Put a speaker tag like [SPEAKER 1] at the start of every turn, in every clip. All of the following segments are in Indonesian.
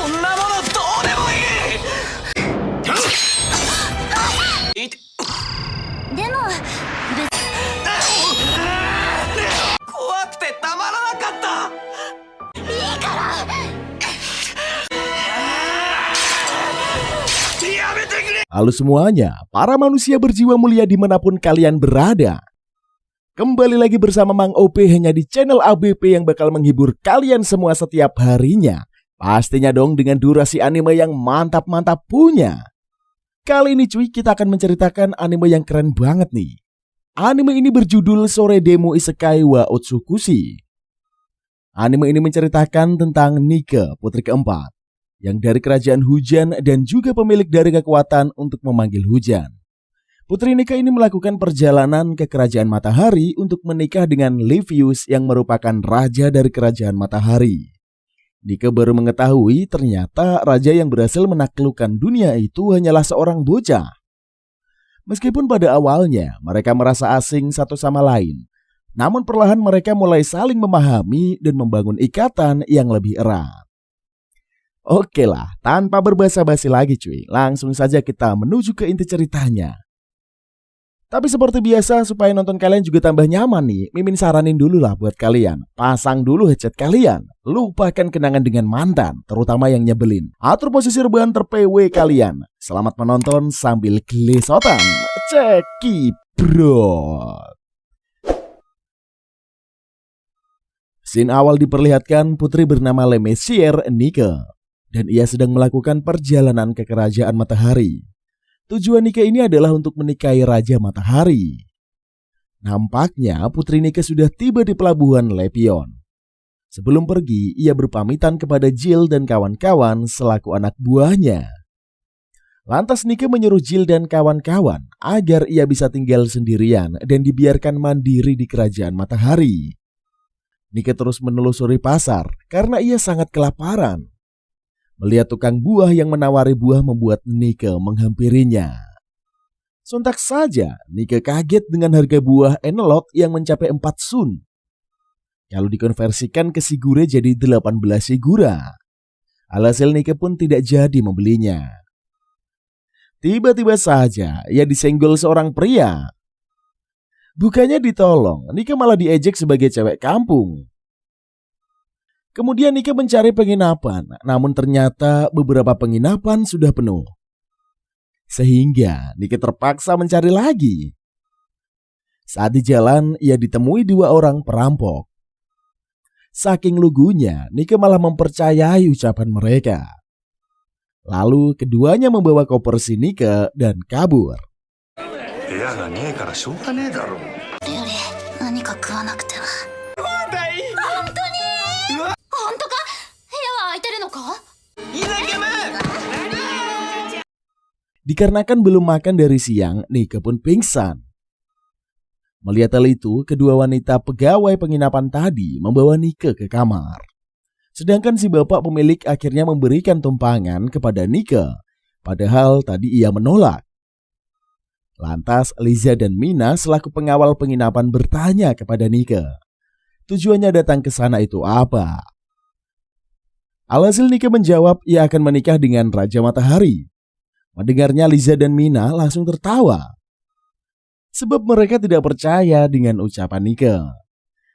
[SPEAKER 1] んなものどうでもいい。
[SPEAKER 2] でも
[SPEAKER 1] 怖くてたまらなかった。
[SPEAKER 2] いいから。
[SPEAKER 1] やめてくれ。
[SPEAKER 3] Halo semuanya, para manusia berjiwa mulia dimanapun kalian berada. Kembali lagi bersama Mang OP hanya di channel ABP yang bakal menghibur kalian semua setiap harinya. Pastinya dong dengan durasi anime yang mantap-mantap punya. Kali ini cuy, kita akan menceritakan anime yang keren banget nih. Anime ini berjudul Sore Demo Isekai wa Otsukushi. Anime ini menceritakan tentang Nika, putri keempat, yang dari kerajaan hujan dan juga pemilik dari kekuatan untuk memanggil hujan. Putri Nika ini melakukan perjalanan ke kerajaan matahari untuk menikah dengan Livius yang merupakan raja dari kerajaan matahari. Nika baru mengetahui ternyata raja yang berhasil menaklukkan dunia itu hanyalah seorang bocah. Meskipun pada awalnya mereka merasa asing satu sama lain, namun perlahan mereka mulai saling memahami dan membangun ikatan yang lebih erat. Oke lah, tanpa berbasa-basi lagi cuy, langsung saja kita menuju ke inti ceritanya. Tapi seperti biasa, supaya nonton kalian juga tambah nyaman nih, Mimin saranin dulu lah buat kalian. Pasang dulu headset kalian, lupakan kenangan dengan mantan, terutama yang nyebelin. Atur posisi rebahan ter-PW kalian. Selamat menonton sambil gelesotan. Cekidot. Scene awal diperlihatkan putri bernama Le Messier Nika, dan ia sedang melakukan perjalanan ke kerajaan matahari. Tujuan Nika ini adalah untuk menikahi Raja Matahari. Nampaknya putri Nika sudah tiba di pelabuhan Lepion. Sebelum pergi, ia berpamitan kepada Jill dan kawan-kawan selaku anak buahnya. Lantas Nika menyuruh Jill dan kawan-kawan agar ia bisa tinggal sendirian dan dibiarkan mandiri di kerajaan matahari. Nika terus menelusuri pasar karena ia sangat kelaparan. Melihat tukang buah yang menawari buah membuat Nika menghampirinya. Sontak saja Nika kaget dengan harga buah enelot yang mencapai 4 sun. Kalau dikonversikan ke sigure jadi 18 sigura. Alhasil Nika pun tidak jadi membelinya. Tiba-tiba saja ia disenggol seorang pria. Bukannya ditolong, Nika malah diejek sebagai cewek kampung. Kemudian Nika mencari penginapan, namun ternyata beberapa penginapan sudah penuh. Sehingga Nika terpaksa mencari lagi. Saat di jalan, ia ditemui 2 orang perampok. Saking lugunya, Nika malah mempercayai ucapan mereka. Lalu keduanya membawa koper si Nika dan kabur. Dikarenakan belum makan dari siang, Nika pun pingsan. Melihat hal itu, kedua wanita pegawai penginapan tadi membawa Nika ke kamar. Sedangkan si bapak pemilik akhirnya memberikan tumpangan kepada Nika, padahal tadi ia menolak. Lantas Liza dan Mina selaku pengawal penginapan bertanya kepada Nika, tujuannya datang ke sana itu apa? Alhasil Nika menjawab ia akan menikah dengan Raja Matahari. Mendengarnya Liza dan Mina langsung tertawa. Sebab mereka tidak percaya dengan ucapan Nika.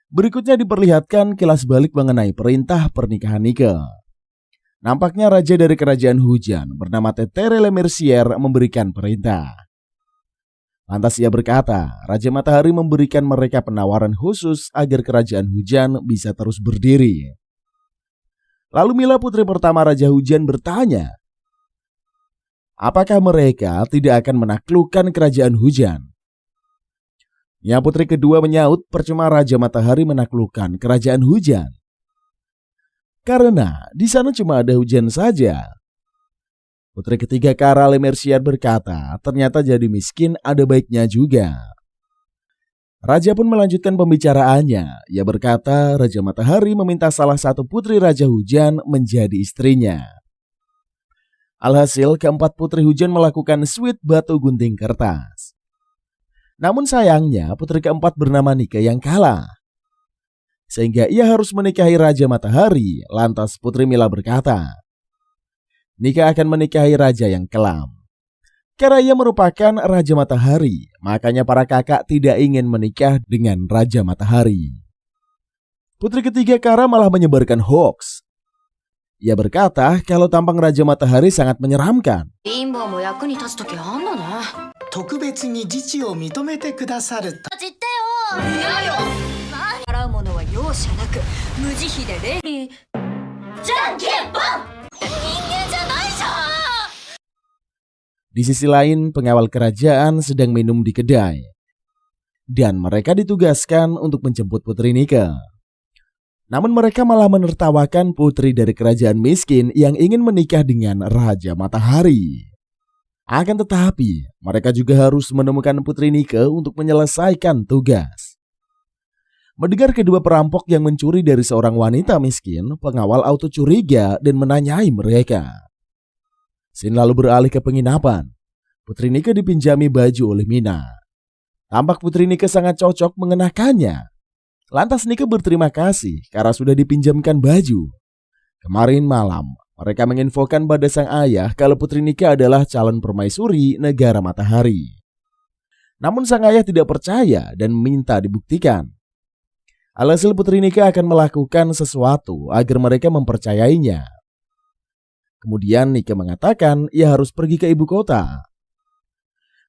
[SPEAKER 3] Berikutnya diperlihatkan kilas balik mengenai perintah pernikahan Nika. Nampaknya raja dari kerajaan hujan bernama Tetere Le Mercier memberikan perintah. Lantas ia berkata, Raja Matahari memberikan mereka penawaran khusus agar kerajaan hujan bisa terus berdiri. Lalu Mila putri pertama Raja Hujan bertanya, apakah mereka tidak akan menaklukkan kerajaan hujan? Ya putri kedua menyaut percuma Raja Matahari menaklukkan kerajaan hujan. Karena di sana cuma ada hujan saja. Putri ketiga Kara Le Mercier berkata ternyata jadi miskin ada baiknya juga. Raja pun melanjutkan pembicaraannya. Ia berkata Raja Matahari meminta salah satu putri Raja Hujan menjadi istrinya. Alhasil keempat putri hujan melakukan sweet batu gunting kertas. Namun sayangnya putri keempat bernama Nika yang kalah. Sehingga ia harus menikahi Raja Matahari. Lantas putri Mila berkata, Nika akan menikahi raja yang kelam. Karena ia merupakan Raja Matahari, makanya para kakak tidak ingin menikah dengan Raja Matahari. Putri ketiga Kara malah menyebarkan hoax. Ia berkata kalau tampang Raja Matahari sangat menyeramkan.
[SPEAKER 2] 貧乏も役に立つ時あんだね。
[SPEAKER 4] 特別に自治を認めてくださると
[SPEAKER 2] 知ってよ。嫌よ。払うものは容赦なく無慈悲で礼儀。じゃんけんぽん。人間じゃないじゃん。
[SPEAKER 3] Di sisi lain, pengawal kerajaan sedang minum di kedai. Dan mereka ditugaskan untuk menjemput Putri Nika. Namun mereka malah menertawakan putri dari kerajaan miskin yang ingin menikah dengan Raja Matahari. Akan tetapi, mereka juga harus menemukan Putri Nika untuk menyelesaikan tugas. Mendengar kedua perampok yang mencuri dari seorang wanita miskin, pengawal auto curiga dan menanyai mereka. Sin lalu beralih ke penginapan. Putri Nika dipinjami baju oleh Mina. Tampak Putri Nika sangat cocok mengenakannya. Lantas Nika berterima kasih karena sudah dipinjamkan baju. Kemarin malam, mereka menginfokan pada sang ayah kalau Putri Nika adalah calon permaisuri negara Matahari. Namun sang ayah tidak percaya dan minta dibuktikan. Alhasil Putri Nika akan melakukan sesuatu agar mereka mempercayainya. Kemudian Nika mengatakan ia harus pergi ke ibu kota.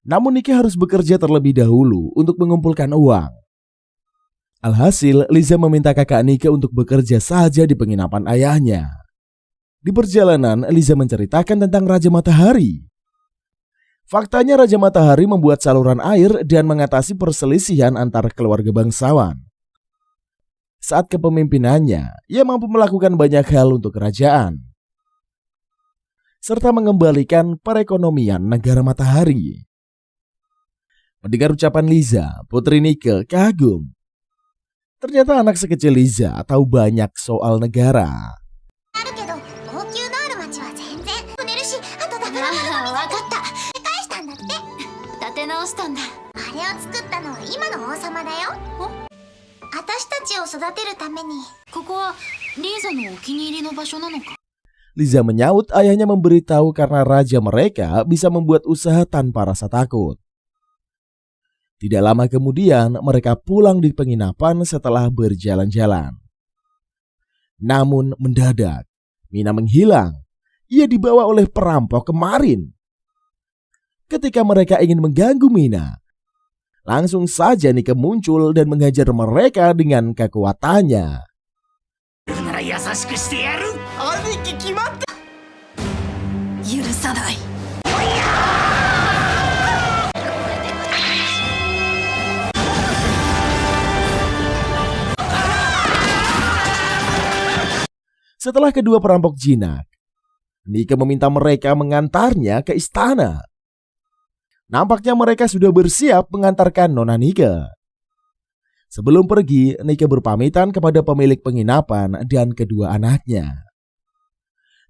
[SPEAKER 3] Namun Nika harus bekerja terlebih dahulu untuk mengumpulkan uang. Alhasil Liza meminta kakak Nika untuk bekerja saja di penginapan ayahnya. Di perjalanan Liza menceritakan tentang Raja Matahari. Faktanya Raja Matahari membuat saluran air dan mengatasi perselisihan antar keluarga bangsawan. Saat kepemimpinannya, ia mampu melakukan banyak hal untuk kerajaan serta mengembalikan perekonomian negara Matahari. Mendengar ucapan Liza, Putri Nika kagum. Ternyata anak sekecil Liza tahu banyak soal negara.
[SPEAKER 2] あるけど王宮のある町は全然出るし、あとだからわかった。返したんだって。立て直したんだ。あれを作ったのは今の王様だよ。私たちを育てるために。ここはリーザのお気に入りの場所なのか。
[SPEAKER 3] Liza menyaut ayahnya memberitahu karena raja mereka bisa membuat usaha tanpa rasa takut. Tidak lama kemudian mereka pulang di penginapan setelah berjalan-jalan. Namun mendadak Mina menghilang. Ia dibawa oleh perampok kemarin. Ketika mereka ingin mengganggu Mina, langsung saja Nika muncul dan menghajar mereka dengan kekuatannya.
[SPEAKER 4] なら優しくしてやる。
[SPEAKER 1] 兄貴決まった。
[SPEAKER 2] 許さない。
[SPEAKER 3] Setelah kedua perampok jinak, Nika meminta mereka mengantarnya ke istana. Nampaknya mereka sudah bersiap mengantarkan Nona Nika. Sebelum pergi, Nika berpamitan kepada pemilik penginapan dan kedua anaknya.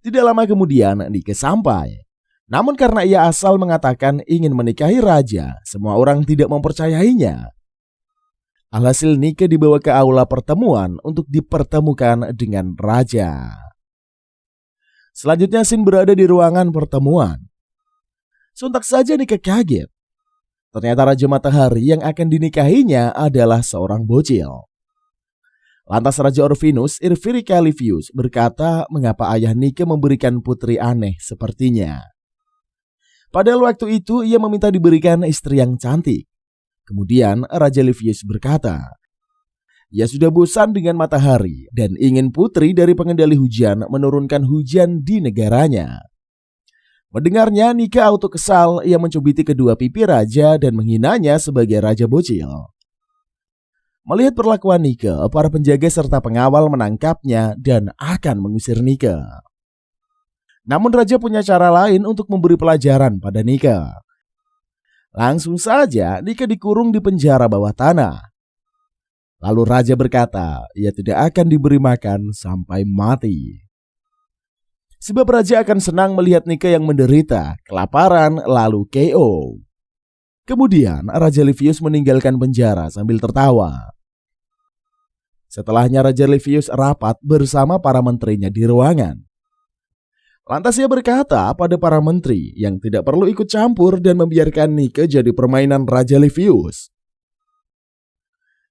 [SPEAKER 3] Tidak lama kemudian Nika sampai. Namun karena ia asal mengatakan ingin menikahi raja, semua orang tidak mempercayainya. Alhasil Nika dibawa ke aula pertemuan untuk dipertemukan dengan raja. Selanjutnya Sin berada di ruangan pertemuan. Sontak saja Nika kaget. Ternyata Raja Matahari yang akan dinikahinya adalah seorang bocil. Lantas Raja Orpheus Irvirika Livius berkata mengapa ayah Nika memberikan putri aneh sepertinya. Padahal waktu itu ia meminta diberikan istri yang cantik. Kemudian Raja Livius berkata, ia sudah bosan dengan matahari dan ingin putri dari pengendali hujan menurunkan hujan di negaranya. Mendengarnya Nika auto kesal, ia mencubiti kedua pipi raja dan menghinanya sebagai raja bocil. Melihat perlakuan Nika, para penjaga serta pengawal menangkapnya dan akan mengusir Nika. Namun raja punya cara lain untuk memberi pelajaran pada Nika. Langsung saja Nika dikurung di penjara bawah tanah. Lalu raja berkata, ia tidak akan diberi makan sampai mati. Sebab raja akan senang melihat Nika yang menderita, kelaparan, lalu KO. Kemudian Raja Livius meninggalkan penjara sambil tertawa. Setelahnya Raja Livius rapat bersama para menterinya di ruangan. Lantas ia berkata pada para menteri yang tidak perlu ikut campur dan membiarkan Nike jadi permainan Raja Livius.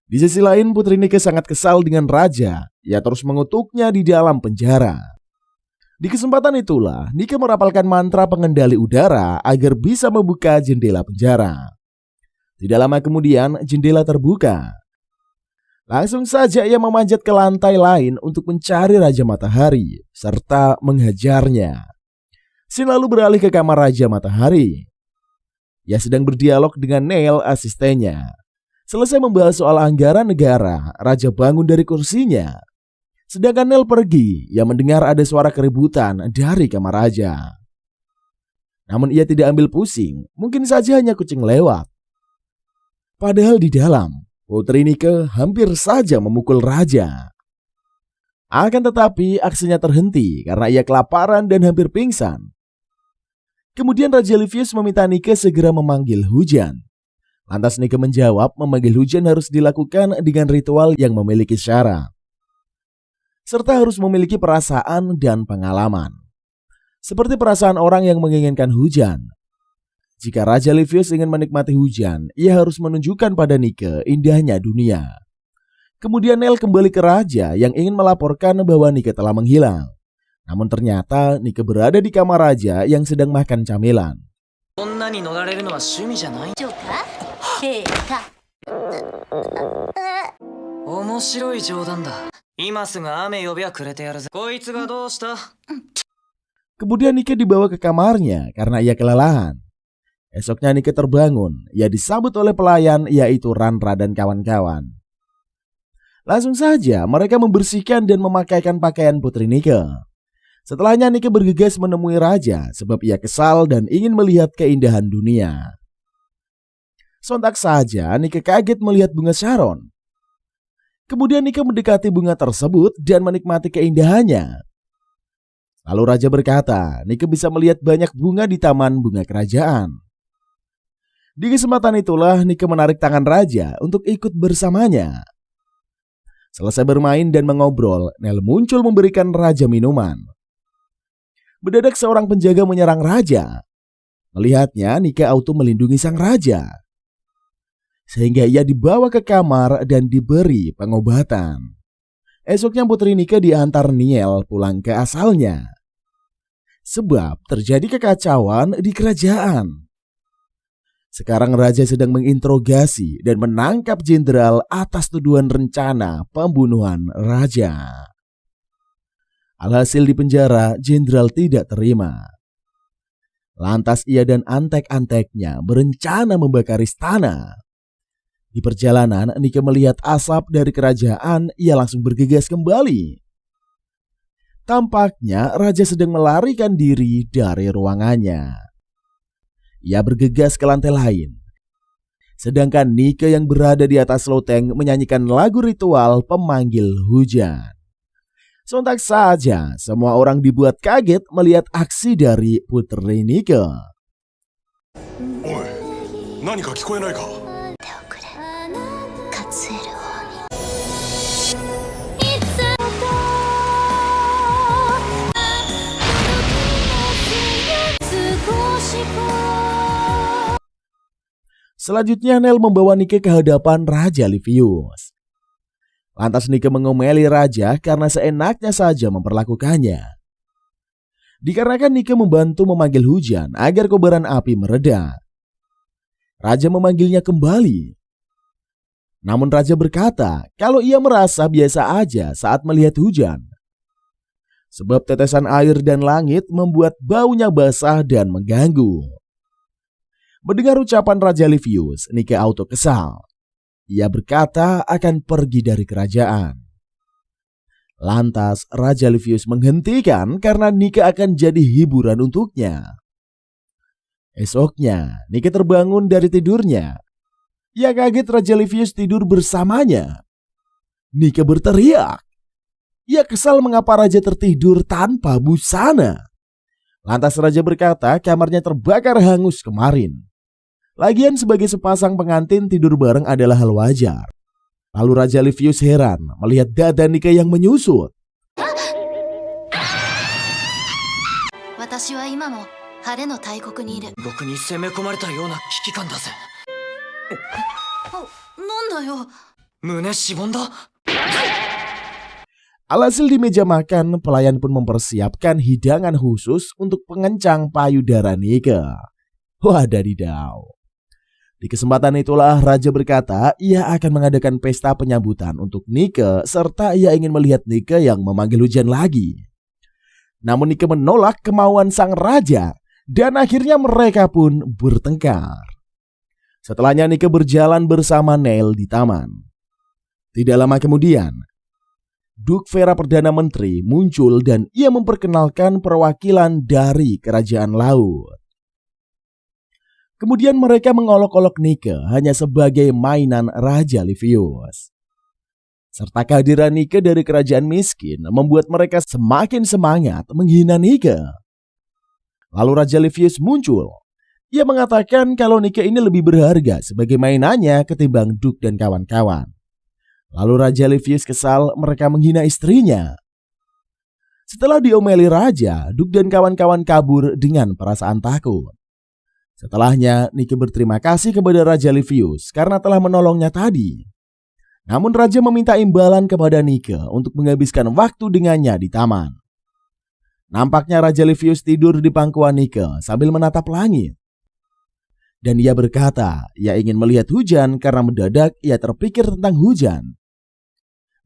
[SPEAKER 3] Di sisi lain, Putri Nike sangat kesal dengan Raja. Ia terus mengutuknya di dalam penjara. Di kesempatan itulah, Nike merapalkan mantra pengendali udara agar bisa membuka jendela penjara. Tidak lama kemudian, jendela terbuka. Langsung saja ia memanjat ke lantai lain untuk mencari Raja Matahari, serta menghajarnya. Sin lalu beralih ke kamar Raja Matahari. Ia sedang berdialog dengan Neil, asistennya. Selesai membahas soal anggaran negara, Raja bangun dari kursinya. Sedangkan Neil pergi, ia mendengar ada suara keributan dari kamar Raja. Namun ia tidak ambil pusing, mungkin saja hanya kucing lewat. Padahal di dalam, Putri Nike hampir saja memukul Raja. Akan tetapi aksinya terhenti karena ia kelaparan dan hampir pingsan. Kemudian Raja Livius meminta Nike segera memanggil hujan. Lantas Nike menjawab memanggil hujan harus dilakukan dengan ritual yang memiliki syarat, serta harus memiliki perasaan dan pengalaman. Seperti perasaan orang yang menginginkan hujan. Jika Raja Livius ingin menikmati hujan, ia harus menunjukkan pada Nike indahnya dunia. Kemudian Neil kembali ke Raja yang ingin melaporkan bahwa Nike telah menghilang. Namun ternyata Nike berada di kamar Raja yang sedang makan camilan.
[SPEAKER 1] 女に乗られるのは趣味じゃない。面白い冗談だ。今すぐ雨呼びはくれてやるぜ。こいつがどうした？
[SPEAKER 3] Kemudian Nike dibawa ke kamarnya karena ia kelelahan. Esoknya Nike terbangun, ia disambut oleh pelayan yaitu Ranra dan kawan-kawan. Langsung saja mereka membersihkan dan memakaikan pakaian Putri Nike. Setelahnya Nike bergegas menemui Raja sebab ia kesal dan ingin melihat keindahan dunia. Sontak saja Nike kaget melihat bunga Sharon. Kemudian Nike mendekati bunga tersebut dan menikmati keindahannya. Lalu Raja berkata, Nike bisa melihat banyak bunga di taman bunga kerajaan. Di kesempatan itulah Nike menarik tangan Raja untuk ikut bersamanya. Selesai bermain dan mengobrol, Neil muncul memberikan Raja minuman. Mendadak seorang penjaga menyerang Raja. Melihatnya, Nike auto melindungi sang Raja. Sehingga ia dibawa ke kamar dan diberi pengobatan. Esoknya Putri Nike diantar Neil pulang ke asalnya. Sebab terjadi kekacauan di kerajaan. Sekarang Raja sedang menginterogasi dan menangkap jenderal atas tuduhan rencana pembunuhan Raja. Alhasil di penjara, jenderal tidak terima. Lantas ia dan antek-anteknya berencana membakar istana. Di perjalanan, Nike melihat asap dari kerajaan, ia langsung bergegas kembali. Tampaknya Raja sedang melarikan diri dari ruangannya. Ia bergegas ke lantai lain. Sedangkan Nike yang berada di atas loteng menyanyikan lagu ritual pemanggil hujan. Sontak saja semua orang dibuat kaget melihat aksi dari Putri Nike.
[SPEAKER 5] Oi, 何か聞こえないか?
[SPEAKER 3] Selanjutnya Neil membawa Nike ke hadapan Raja Livius. Lantas Nike mengomeli Raja karena seenaknya saja memperlakukannya. Dikarenakan Nike membantu memanggil hujan agar kobaran api mereda. Raja memanggilnya kembali. Namun Raja berkata kalau ia merasa biasa aja saat melihat hujan. Sebab tetesan air dan langit membuat baunya basah dan mengganggu. Mendengar ucapan Raja Livius, Nike auto kesal. Ia berkata akan pergi dari kerajaan. Lantas Raja Livius menghentikan karena Nike akan jadi hiburan untuknya. Esoknya Nike terbangun dari tidurnya. Ia kaget Raja Livius tidur bersamanya. Nike berteriak. Ia kesal mengapa Raja tertidur tanpa busana. Lantas Raja berkata kamarnya terbakar hangus kemarin. Lagian sebagai sepasang pengantin tidur bareng adalah hal wajar. Lalu Raja Livius heran melihat dada Nike yang menyusut.
[SPEAKER 2] 私は今も晴れの大国にいる。
[SPEAKER 1] 僕に攻め込まれたような危機感だぜ。
[SPEAKER 2] なんだよ。
[SPEAKER 1] 胸しぼんだ。
[SPEAKER 3] Alhasil di meja makan, pelayan pun mempersiapkan hidangan khusus untuk pengencang payudara Nike. Wadadidaw. Di kesempatan itulah Raja berkata ia akan mengadakan pesta penyambutan untuk Nike serta ia ingin melihat Nike yang memanggil hujan lagi. Namun Nike menolak kemauan sang raja dan akhirnya mereka pun bertengkar. Setelahnya Nike berjalan bersama Neil di taman. Tidak lama kemudian, Duke Vera Perdana Menteri muncul dan ia memperkenalkan perwakilan dari Kerajaan Laut. Kemudian mereka mengolok-olok Nike hanya sebagai mainan Raja Livius. Serta kehadiran Nike dari kerajaan miskin membuat mereka semakin semangat menghina Nike. Lalu Raja Livius muncul. Ia mengatakan kalau Nike ini lebih berharga sebagai mainannya ketimbang Duke dan kawan-kawan. Lalu Raja Livius kesal mereka menghina istrinya. Setelah diomeli Raja, Duke dan kawan-kawan kabur dengan perasaan takut. Setelahnya, Nike berterima kasih kepada Raja Livius karena telah menolongnya tadi. Namun Raja meminta imbalan kepada Nike untuk menghabiskan waktu dengannya di taman. Nampaknya Raja Livius tidur di pangkuan Nike sambil menatap langit. Dan ia berkata, ia ingin melihat hujan karena mendadak ia terpikir tentang hujan.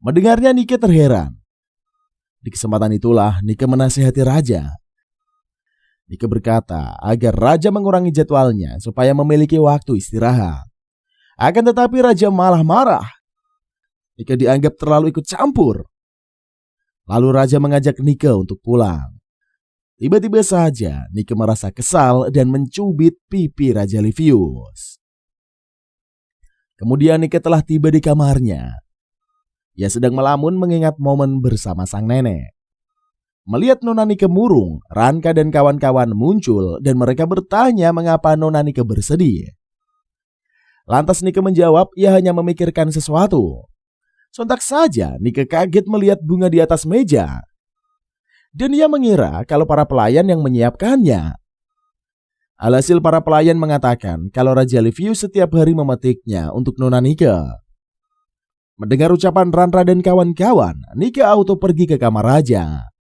[SPEAKER 3] Mendengarnya Nike terheran. Di kesempatan itulah Nike menasihati Raja. Nike berkata agar Raja mengurangi jadwalnya supaya memiliki waktu istirahat. Akan tetapi Raja malah marah. Nike dianggap terlalu ikut campur. Lalu Raja mengajak Nike untuk pulang. Tiba-tiba saja Nike merasa kesal dan mencubit pipi Raja Livius. Kemudian Nike telah tiba di kamarnya. Ia sedang melamun mengingat momen bersama sang nenek. Melihat Nona Nike murung, Ranka dan kawan-kawan muncul dan mereka bertanya mengapa Nona Nike bersedih. Lantas Nike menjawab ia hanya memikirkan sesuatu. Sontak saja Nike kaget melihat bunga di atas meja. Dan ia mengira kalau para pelayan yang menyiapkannya. Alhasil para pelayan mengatakan kalau Raja Livius setiap hari memetiknya untuk Nona Nike. Mendengar ucapan Ranra dan kawan-kawan, Nike auto pergi ke kamar Raja.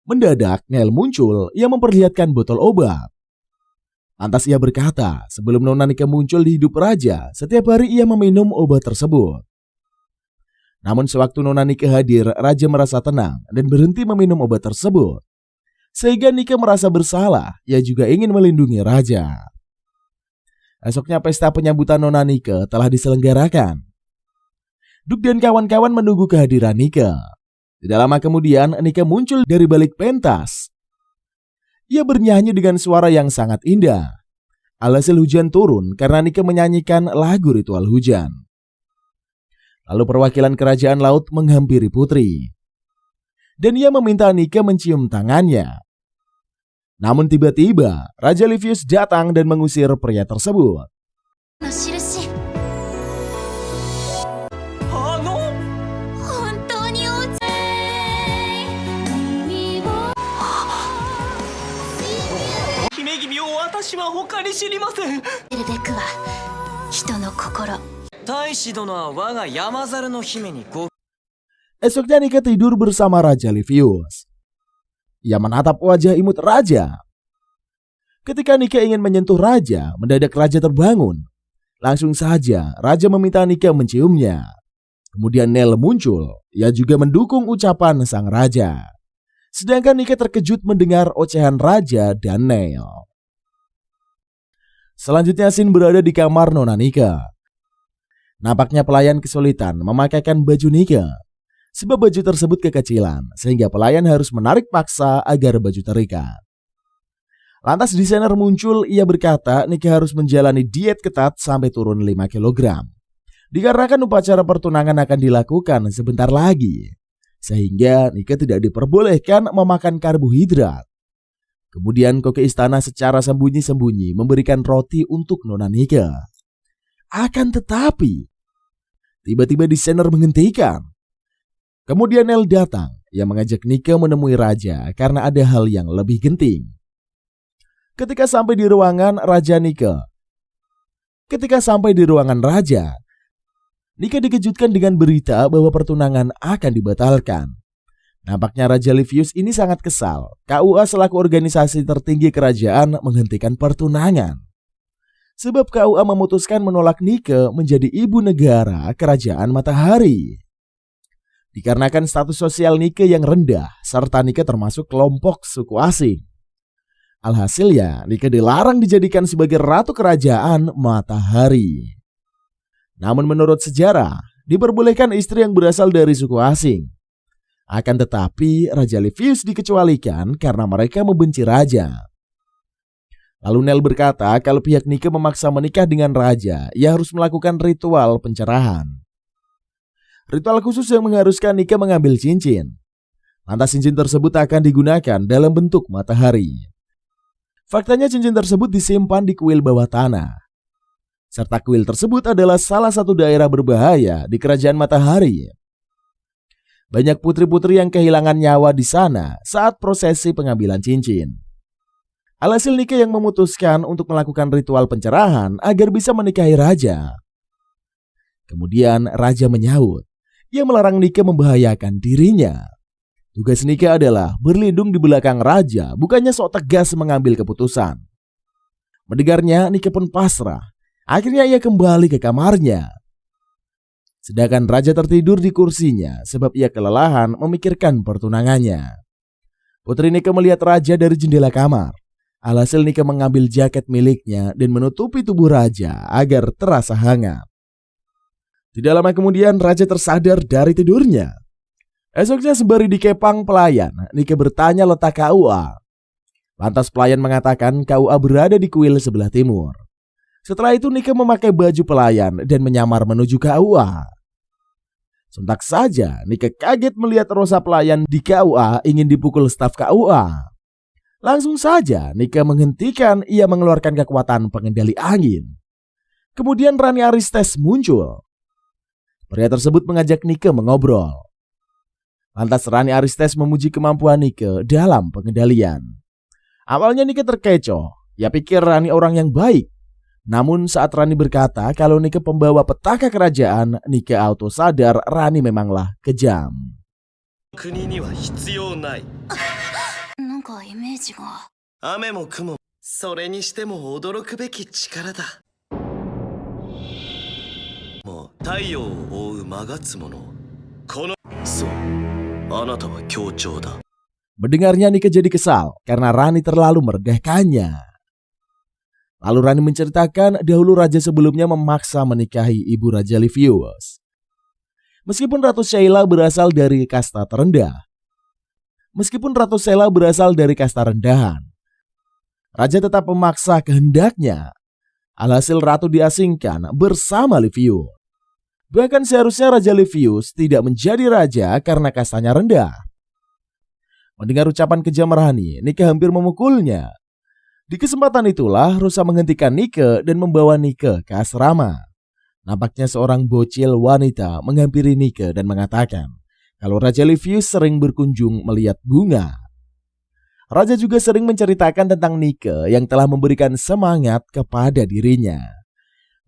[SPEAKER 3] Mendadak Neil muncul, ia memperlihatkan botol obat. Lantas ia berkata, sebelum Nona Nike muncul di hidup Raja, setiap hari ia meminum obat tersebut. Namun sewaktu Nona Nike hadir, Raja merasa tenang dan berhenti meminum obat tersebut. Sehingga Nike merasa bersalah, ia juga ingin melindungi Raja. Esoknya pesta penyambutan Nona Nike telah diselenggarakan. Duke dan kawan-kawan menunggu kehadiran Nike. Tidak lama kemudian Nike muncul dari balik pentas. Ia bernyanyi dengan suara yang sangat indah. Alhasil hujan turun karena Nike menyanyikan lagu ritual hujan. Lalu perwakilan kerajaan laut menghampiri putri. Dan ia meminta Nike mencium tangannya. Namun tiba-tiba Raja Livius datang dan mengusir pria tersebut. Esoknya Nike tidur bersama Raja Livius. Ia menatap wajah imut Raja. Ketika Nike ingin menyentuh Raja, mendadak Raja terbangun. Langsung saja Raja meminta Nike menciumnya. Kemudian Neil muncul. Ia juga mendukung ucapan sang Raja. Sedangkan Nike terkejut mendengar ocehan Raja dan Neil. Selanjutnya Sin berada di kamar Nona Nike. Nampaknya pelayan kesulitan memakaikan baju Nike. Sebab baju tersebut kekecilan sehingga pelayan harus menarik paksa agar baju terikat. Lantas desainer muncul, ia berkata Nike harus menjalani diet ketat sampai turun 5 kg. Dikarenakan upacara pertunangan akan dilakukan sebentar lagi. Sehingga Nike tidak diperbolehkan memakan karbohidrat. Kemudian koki istana secara sembunyi-sembunyi memberikan roti untuk Nona Nike. Akan tetapi, tiba-tiba desainer menghentikan. Kemudian Neil datang. ia mengajak Nika menemui raja karena ada hal yang lebih genting. Ketika sampai di ruangan raja, Nika dikejutkan dengan berita bahwa pertunangan akan dibatalkan. Nampaknya Raja Livius ini sangat kesal. KUA selaku organisasi tertinggi kerajaan menghentikan pertunangan. Sebab KUA memutuskan menolak Nika menjadi ibu negara kerajaan Matahari. Dikarenakan status sosial Nika yang rendah, serta Nika termasuk kelompok suku asing. Alhasilnya, Nika dilarang dijadikan sebagai ratu kerajaan Matahari. Namun menurut sejarah, diperbolehkan istri yang berasal dari suku asing. Akan tetapi, Raja Livius dikecualikan karena mereka membenci raja. Lalu Nel berkata kalau pihak Nika memaksa menikah dengan raja, ia harus melakukan ritual pencerahan. Ritual khusus yang mengharuskan Nika mengambil cincin. Lantas cincin tersebut akan digunakan dalam bentuk matahari. Faktanya cincin tersebut disimpan di kuil bawah tanah. Serta kuil tersebut adalah salah satu daerah berbahaya di kerajaan Matahari. Banyak putri-putri yang kehilangan nyawa di sana saat prosesi pengambilan cincin. Alhasil Nika yang memutuskan untuk melakukan ritual pencerahan agar bisa menikahi raja. Kemudian raja menyaut. Ia melarang Nika membahayakan dirinya. Tugas Nika adalah berlindung di belakang raja, bukannya sok tegas mengambil keputusan. Mendengarnya, Nika pun pasrah. Akhirnya ia kembali ke kamarnya. Sedangkan raja tertidur di kursinya sebab ia kelelahan memikirkan pertunangannya. Putri Nika melihat raja dari jendela kamar. Alhasil Nika mengambil jaket miliknya dan menutupi tubuh raja agar terasa hangat. Tidak lama kemudian raja tersadar dari tidurnya. Esoknya sembari dikepang pelayan, Nika bertanya letak KUA. Lantas pelayan mengatakan KUA berada di kuil sebelah timur. Setelah itu Nika memakai baju pelayan dan menyamar menuju KUA. Sontak saja Nika kaget melihat Rosa pelayan di KUA ingin dipukul staf KUA. Langsung saja Nika menghentikan, ia mengeluarkan kekuatan pengendali angin. Kemudian Rani Aristes muncul. Pria tersebut mengajak Nika mengobrol. Lantas Rani Aristes memuji kemampuan Nika dalam pengendalian. Awalnya Nika terkecoh, ia pikir Rani orang yang baik. Namun saat Rani berkata kalau Nika pembawa petaka kerajaan, Nika auto sadar Rani memanglah kejam. Mendengarnya Nika jadi kesal karena Rani terlalu merendahkannya. Lalu Rani menceritakan dahulu raja sebelumnya memaksa menikahi ibu Raja Livius. Meskipun Ratu Sheila berasal dari kasta terendah. Rendahan, raja tetap memaksa kehendaknya. Alhasil ratu diasingkan bersama Livius. Bahkan seharusnya Raja Livius tidak menjadi raja karena kastanya rendah. Mendengar ucapan kejam Rani, Nika hampir memukulnya. Di kesempatan itulah Rosa menghentikan Nika dan membawa Nika ke asrama. Nampaknya seorang bocil wanita menghampiri Nika dan mengatakan kalau Raja Livius sering berkunjung melihat bunga. Raja juga sering menceritakan tentang Nika yang telah memberikan semangat kepada dirinya.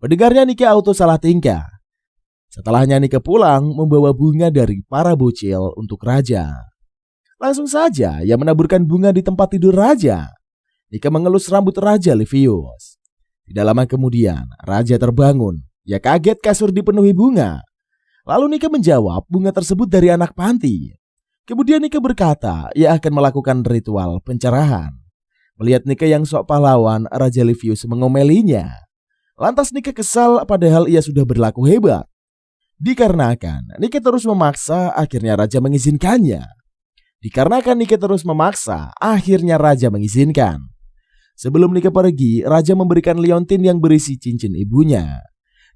[SPEAKER 3] Mendengarnya Nika auto salah tingkah. Setelahnya Nika pulang membawa bunga dari para bocil untuk raja. Langsung saja ia menaburkan bunga di tempat tidur raja. Nika mengelus rambut Raja Livius. Tidak lama kemudian, raja terbangun. Ia kaget kasur dipenuhi bunga. Lalu Nika menjawab bunga tersebut dari anak panti. Kemudian Nika berkata ia akan melakukan ritual pencerahan. Melihat Nika yang sok pahlawan, Raja Livius mengomelinya. Lantas Nika kesal padahal ia sudah berlaku hebat. Dikarenakan Nika terus memaksa, akhirnya raja mengizinkannya. Akhirnya raja mengizinkan. Sebelum Nika pergi, raja memberikan liontin yang berisi cincin ibunya.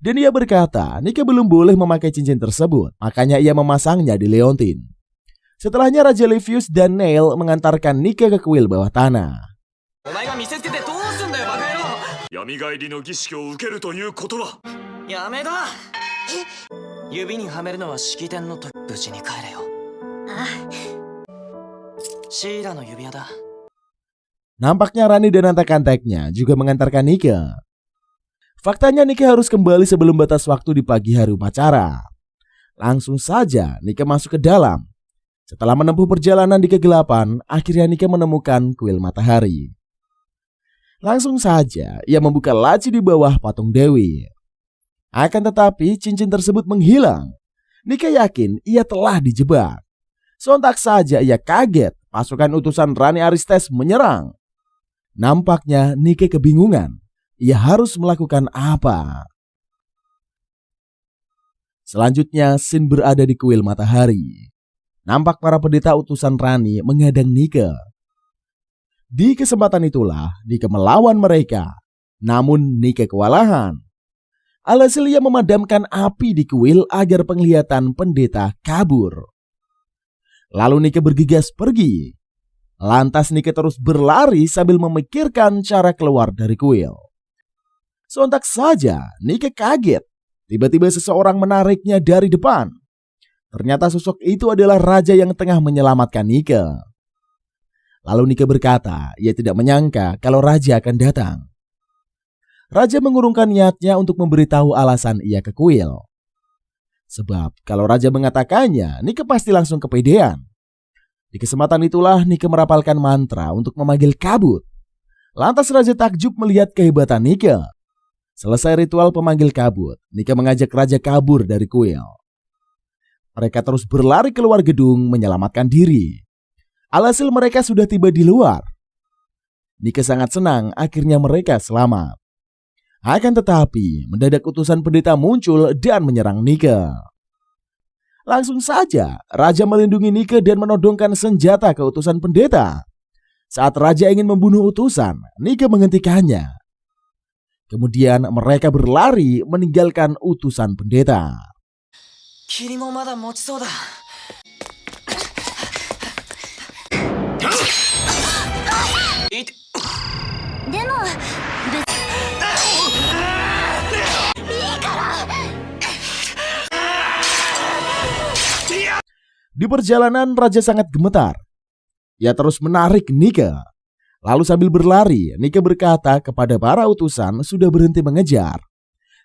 [SPEAKER 3] Dan ia berkata, Nika belum boleh memakai cincin tersebut, makanya ia memasangnya di liontin. Setelahnya Raja Livius dan Neil mengantarkan Nika ke kuil bawah tanah.
[SPEAKER 1] シーラの指輪だ。
[SPEAKER 3] Nampaknya Rani dan antek-anteknya juga mengantarkan Nika. Faktanya Nika harus kembali sebelum batas waktu di pagi hari upacara. Langsung saja Nika masuk ke dalam. Setelah menempuh perjalanan di kegelapan, akhirnya Nika menemukan kuil matahari. Langsung saja ia membuka laci di bawah patung Dewi. Akan tetapi cincin tersebut menghilang. Nika yakin ia telah dijebak. Sontak saja ia kaget pasukan utusan Rani Aristes menyerang. Nampaknya Nika kebingungan. Ia harus melakukan apa? Selanjutnya Shin berada di kuil matahari. Nampak para pendeta utusan Rani menghadang Nika. Di kesempatan itulah Nika melawan mereka. Namun Nika kewalahan. Alhasil ia memadamkan api di kuil agar penglihatan pendeta kabur. Lalu Nika bergegas pergi. Lantas Nika terus berlari sambil memikirkan cara keluar dari kuil. Sontak saja Nika kaget. Tiba-tiba seseorang menariknya dari depan. Ternyata sosok itu adalah raja yang tengah menyelamatkan Nika. Lalu Nika berkata, ia tidak menyangka kalau raja akan datang. Raja mengurungkan niatnya untuk memberitahu alasan ia ke kuil. Sebab kalau raja mengatakannya, Nika pasti langsung kepedean. Di kesempatan itulah Nika merapalkan mantra untuk memanggil kabut. Lantas raja takjub melihat kehebatan Nika. Selesai ritual pemanggil kabut, Nika mengajak raja kabur dari kuil. Mereka terus berlari keluar gedung menyelamatkan diri. Alhasil mereka sudah tiba di luar. Nika sangat senang akhirnya mereka selamat. Akan tetapi mendadak utusan pendeta muncul dan menyerang Nika. Langsung saja raja melindungi Nika dan menodongkan senjata ke utusan pendeta. Saat raja ingin membunuh utusan, Nika menghentikannya. Kemudian mereka berlari meninggalkan utusan pendeta.
[SPEAKER 1] 霧もまだ持ちそうだ。
[SPEAKER 2] でも
[SPEAKER 3] Di perjalanan raja sangat gemetar. Ia terus menarik Nika. Lalu sambil berlari, Nika berkata kepada para utusan sudah berhenti mengejar.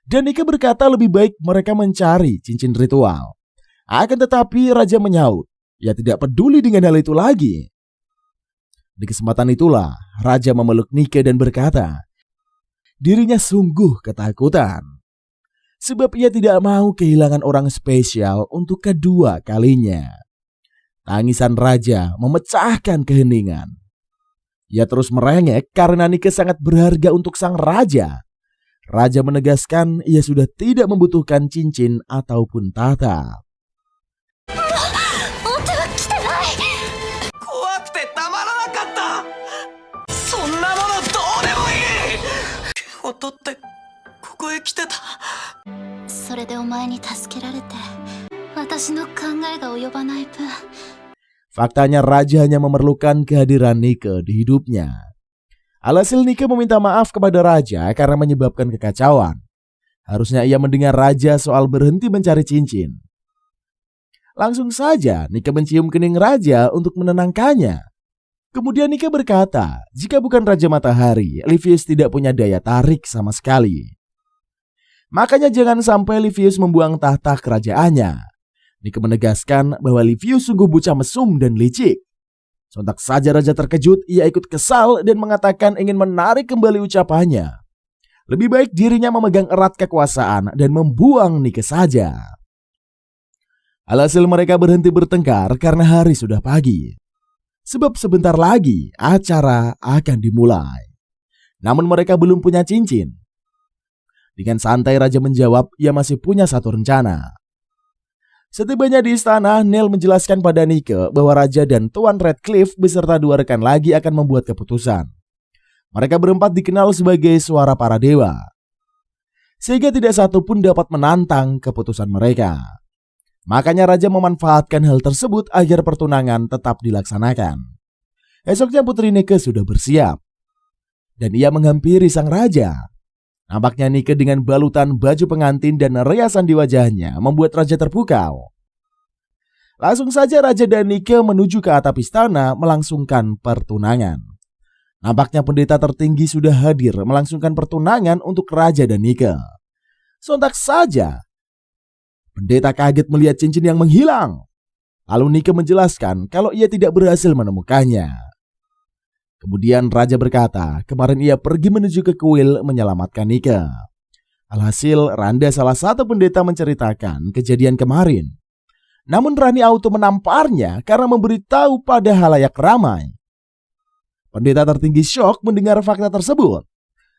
[SPEAKER 3] Dan Nika berkata lebih baik mereka mencari cincin ritual. Akan tetapi raja menyaut, ia tidak peduli dengan hal itu lagi. Di kesempatan itulah raja memeluk Nika dan berkata, dirinya sungguh ketakutan. Sebab ia tidak mau kehilangan orang spesial untuk kedua kalinya. Tangisan raja memecahkan keheningan. Ia terus merengek karena Nika sangat berharga untuk sang raja. Raja menegaskan ia sudah tidak membutuhkan cincin ataupun tahta.
[SPEAKER 1] 怖くてたまらなかった。そんなものどうでもいい。音ってここへ来てた。
[SPEAKER 2] それでお前に助けられて私の考えが及ばない分
[SPEAKER 3] Faktanya raja hanya memerlukan kehadiran Nika di hidupnya. Alhasil Nika meminta maaf kepada raja karena menyebabkan kekacauan. Harusnya ia mendengar raja soal berhenti mencari cincin. Langsung saja Nika mencium kening raja untuk menenangkannya. Kemudian Nika berkata, jika bukan Raja Matahari, Livius tidak punya daya tarik sama sekali. Makanya jangan sampai Livius membuang tahta kerajaannya. Nika menegaskan bahwa Livius sungguh bocah mesum dan licik. Sontak saja raja terkejut, ia ikut kesal dan mengatakan ingin menarik kembali ucapannya. Lebih baik dirinya memegang erat kekuasaan dan membuang Nika saja. Alhasil mereka berhenti bertengkar karena hari sudah pagi. Sebab sebentar lagi acara akan dimulai. Namun mereka belum punya cincin. Dengan santai raja menjawab ia masih punya satu rencana. Setibanya di istana, Neil menjelaskan pada Nika bahwa raja dan Tuan Redcliffe beserta dua rekan lagi akan membuat keputusan. Mereka berempat dikenal sebagai suara para dewa. Sehingga tidak satu pun dapat menantang keputusan mereka. Makanya raja memanfaatkan hal tersebut agar pertunangan tetap dilaksanakan. Esoknya putri Nika sudah bersiap. Dan ia menghampiri sang raja. Nampaknya Nika dengan balutan baju pengantin dan riasan di wajahnya membuat raja terpukau. Langsung saja Raja dan Nike menuju ke atap istana melangsungkan pertunangan. Nampaknya pendeta tertinggi sudah hadir melangsungkan pertunangan untuk Raja dan Nike. Sontak saja pendeta kaget melihat cincin yang menghilang. Lalu Nike menjelaskan kalau ia tidak berhasil menemukannya. Kemudian Raja berkata kemarin ia pergi menuju ke kuil menyelamatkan Nike. Alhasil Randa salah satu pendeta menceritakan kejadian kemarin. Namun Rani auto menamparnya karena memberitahu pada halayak ramai. Pendeta tertinggi syok mendengar fakta tersebut.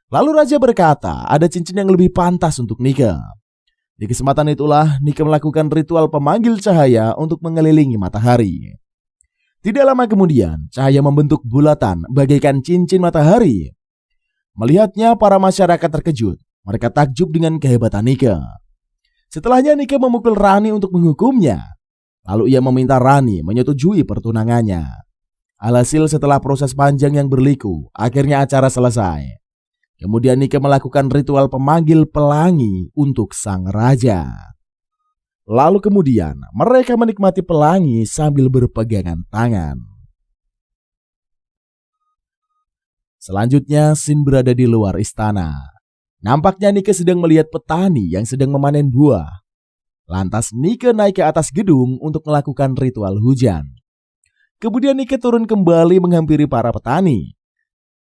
[SPEAKER 3] Lalu Raja berkata ada cincin yang lebih pantas untuk Nike. Di kesempatan itulah Nike melakukan ritual pemanggil cahaya untuk mengelilingi matahari. Tidak lama kemudian cahaya membentuk bulatan bagaikan cincin matahari. Melihatnya para masyarakat terkejut. Mereka takjub dengan kehebatan Nike. Setelahnya Nike memukul Rani untuk menghukumnya. Lalu ia meminta Rani menyetujui pertunangannya. Alhasil setelah proses panjang yang berliku, akhirnya acara selesai. Kemudian Nike melakukan ritual pemanggil pelangi untuk sang raja. Lalu kemudian mereka menikmati pelangi sambil berpegangan tangan. Selanjutnya Shin berada di luar istana. Nampaknya Nike sedang melihat petani yang sedang memanen buah. Lantas Nike naik ke atas gedung untuk melakukan ritual hujan. Kemudian Nike turun kembali menghampiri para petani.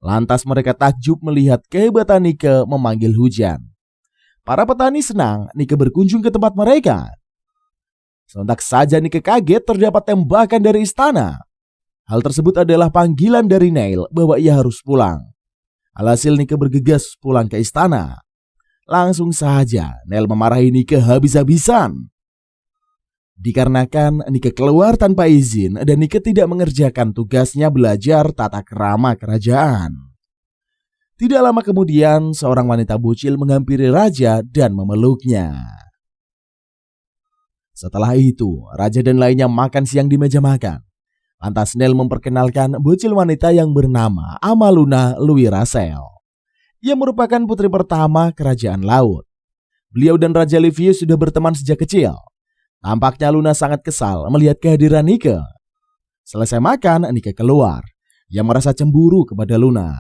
[SPEAKER 3] Lantas mereka takjub melihat kehebatan Nike memanggil hujan. Para petani senang Nike berkunjung ke tempat mereka. Sontak saja Nike kaget terdapat tembakan dari istana. Hal tersebut adalah panggilan dari Neil bahwa ia harus pulang. Alhasil Nike bergegas pulang ke istana. Langsung saja Neil memarahi Nike habis-habisan. Dikarenakan Nike keluar tanpa izin dan Nike tidak mengerjakan tugasnya belajar tata krama kerajaan. Tidak lama kemudian seorang wanita bocil menghampiri raja dan memeluknya. Setelah itu, raja dan lainnya makan siang di meja makan. Lantas Neil memperkenalkan bocil wanita yang bernama Amaluna Luirasel. Ia merupakan putri pertama kerajaan laut. Beliau dan Raja Livius sudah berteman sejak kecil. Tampaknya Luna sangat kesal melihat kehadiran Nike. Selesai makan, Nike keluar. Ia merasa cemburu kepada Luna.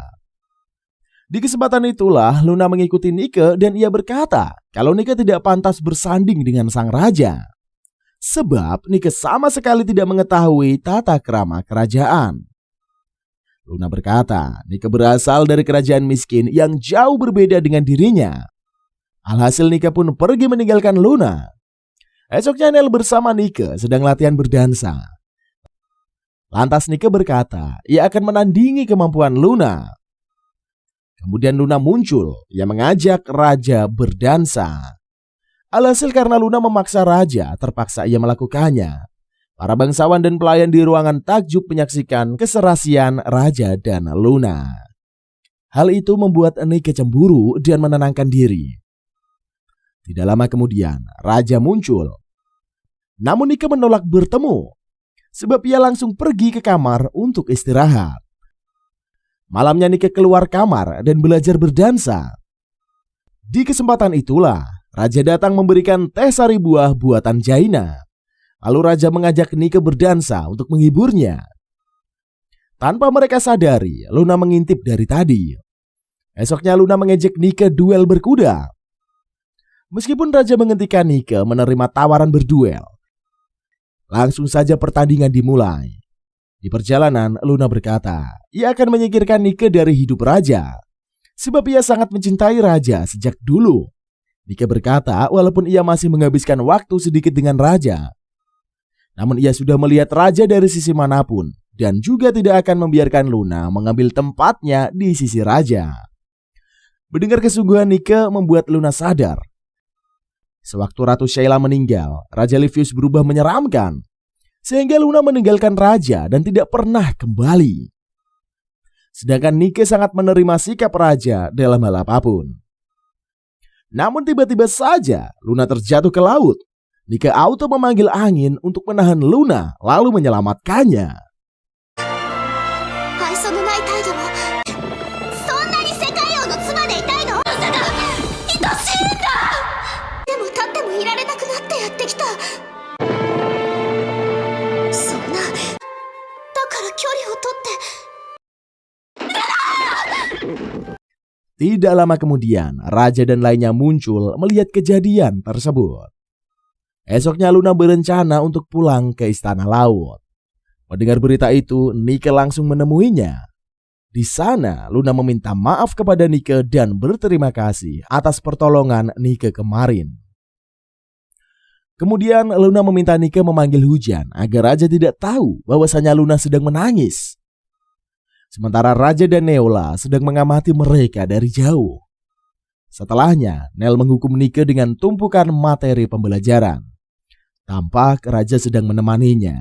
[SPEAKER 3] Di kesempatan itulah Luna mengikuti Nike dan ia berkata kalau Nike tidak pantas bersanding dengan sang raja. Sebab Nike sama sekali tidak mengetahui tata krama kerajaan. Luna berkata Nike berasal dari kerajaan miskin yang jauh berbeda dengan dirinya. Alhasil Nike pun pergi meninggalkan Luna. Esoknya Neil bersama Nike sedang latihan berdansa. Lantas Nike berkata ia akan menandingi kemampuan Luna. Kemudian Luna muncul, ia mengajak raja berdansa. Alhasil karena Luna memaksa raja, terpaksa ia melakukannya. Para bangsawan dan pelayan di ruangan takjub menyaksikan keserasian raja dan Luna. Hal itu membuat Nike cemburu dan menenangkan diri. Tidak lama kemudian, raja muncul. Namun Nike menolak bertemu, sebab ia langsung pergi ke kamar untuk istirahat. Malamnya Nike keluar kamar dan belajar berdansa. Di kesempatan itulah, raja datang memberikan teh sari buah buatan Jaina. Lalu raja mengajak Nike berdansa untuk menghiburnya. Tanpa mereka sadari, Luna mengintip dari tadi. Esoknya Luna mengejek Nike duel berkuda. Meskipun raja menghentikan Nike menerima tawaran berduel, langsung saja pertandingan dimulai. Di perjalanan, Luna berkata, ia akan menyingkirkan Nike dari hidup raja. Sebab ia sangat mencintai raja sejak dulu. Nike berkata walaupun ia masih menghabiskan waktu sedikit dengan raja, namun ia sudah melihat raja dari sisi manapun dan juga tidak akan membiarkan Luna mengambil tempatnya di sisi raja. Mendengar kesungguhan Nike membuat Luna sadar. Sewaktu Ratu Sheila meninggal, Raja Livius berubah menyeramkan, sehingga Luna meninggalkan raja dan tidak pernah kembali. Sedangkan Nike sangat menerima sikap raja dalam hal apapun. Namun tiba-tiba saja Luna terjatuh ke laut. Nike auto memanggil angin untuk menahan Luna lalu menyelamatkannya. Tidak lama kemudian, raja dan lainnya muncul melihat kejadian tersebut. Esoknya Luna berencana untuk pulang ke Istana Laut. Mendengar berita itu, Nike langsung menemuinya. Di sana, Luna meminta maaf kepada Nike dan berterima kasih atas pertolongan Nike kemarin. Kemudian Luna meminta Nike memanggil hujan agar raja tidak tahu bahwasanya Luna sedang menangis. Sementara Raja dan Neola sedang mengamati mereka dari jauh. Setelahnya, Nel menghukum Nike dengan tumpukan materi pembelajaran. Tampak raja sedang menemaninya.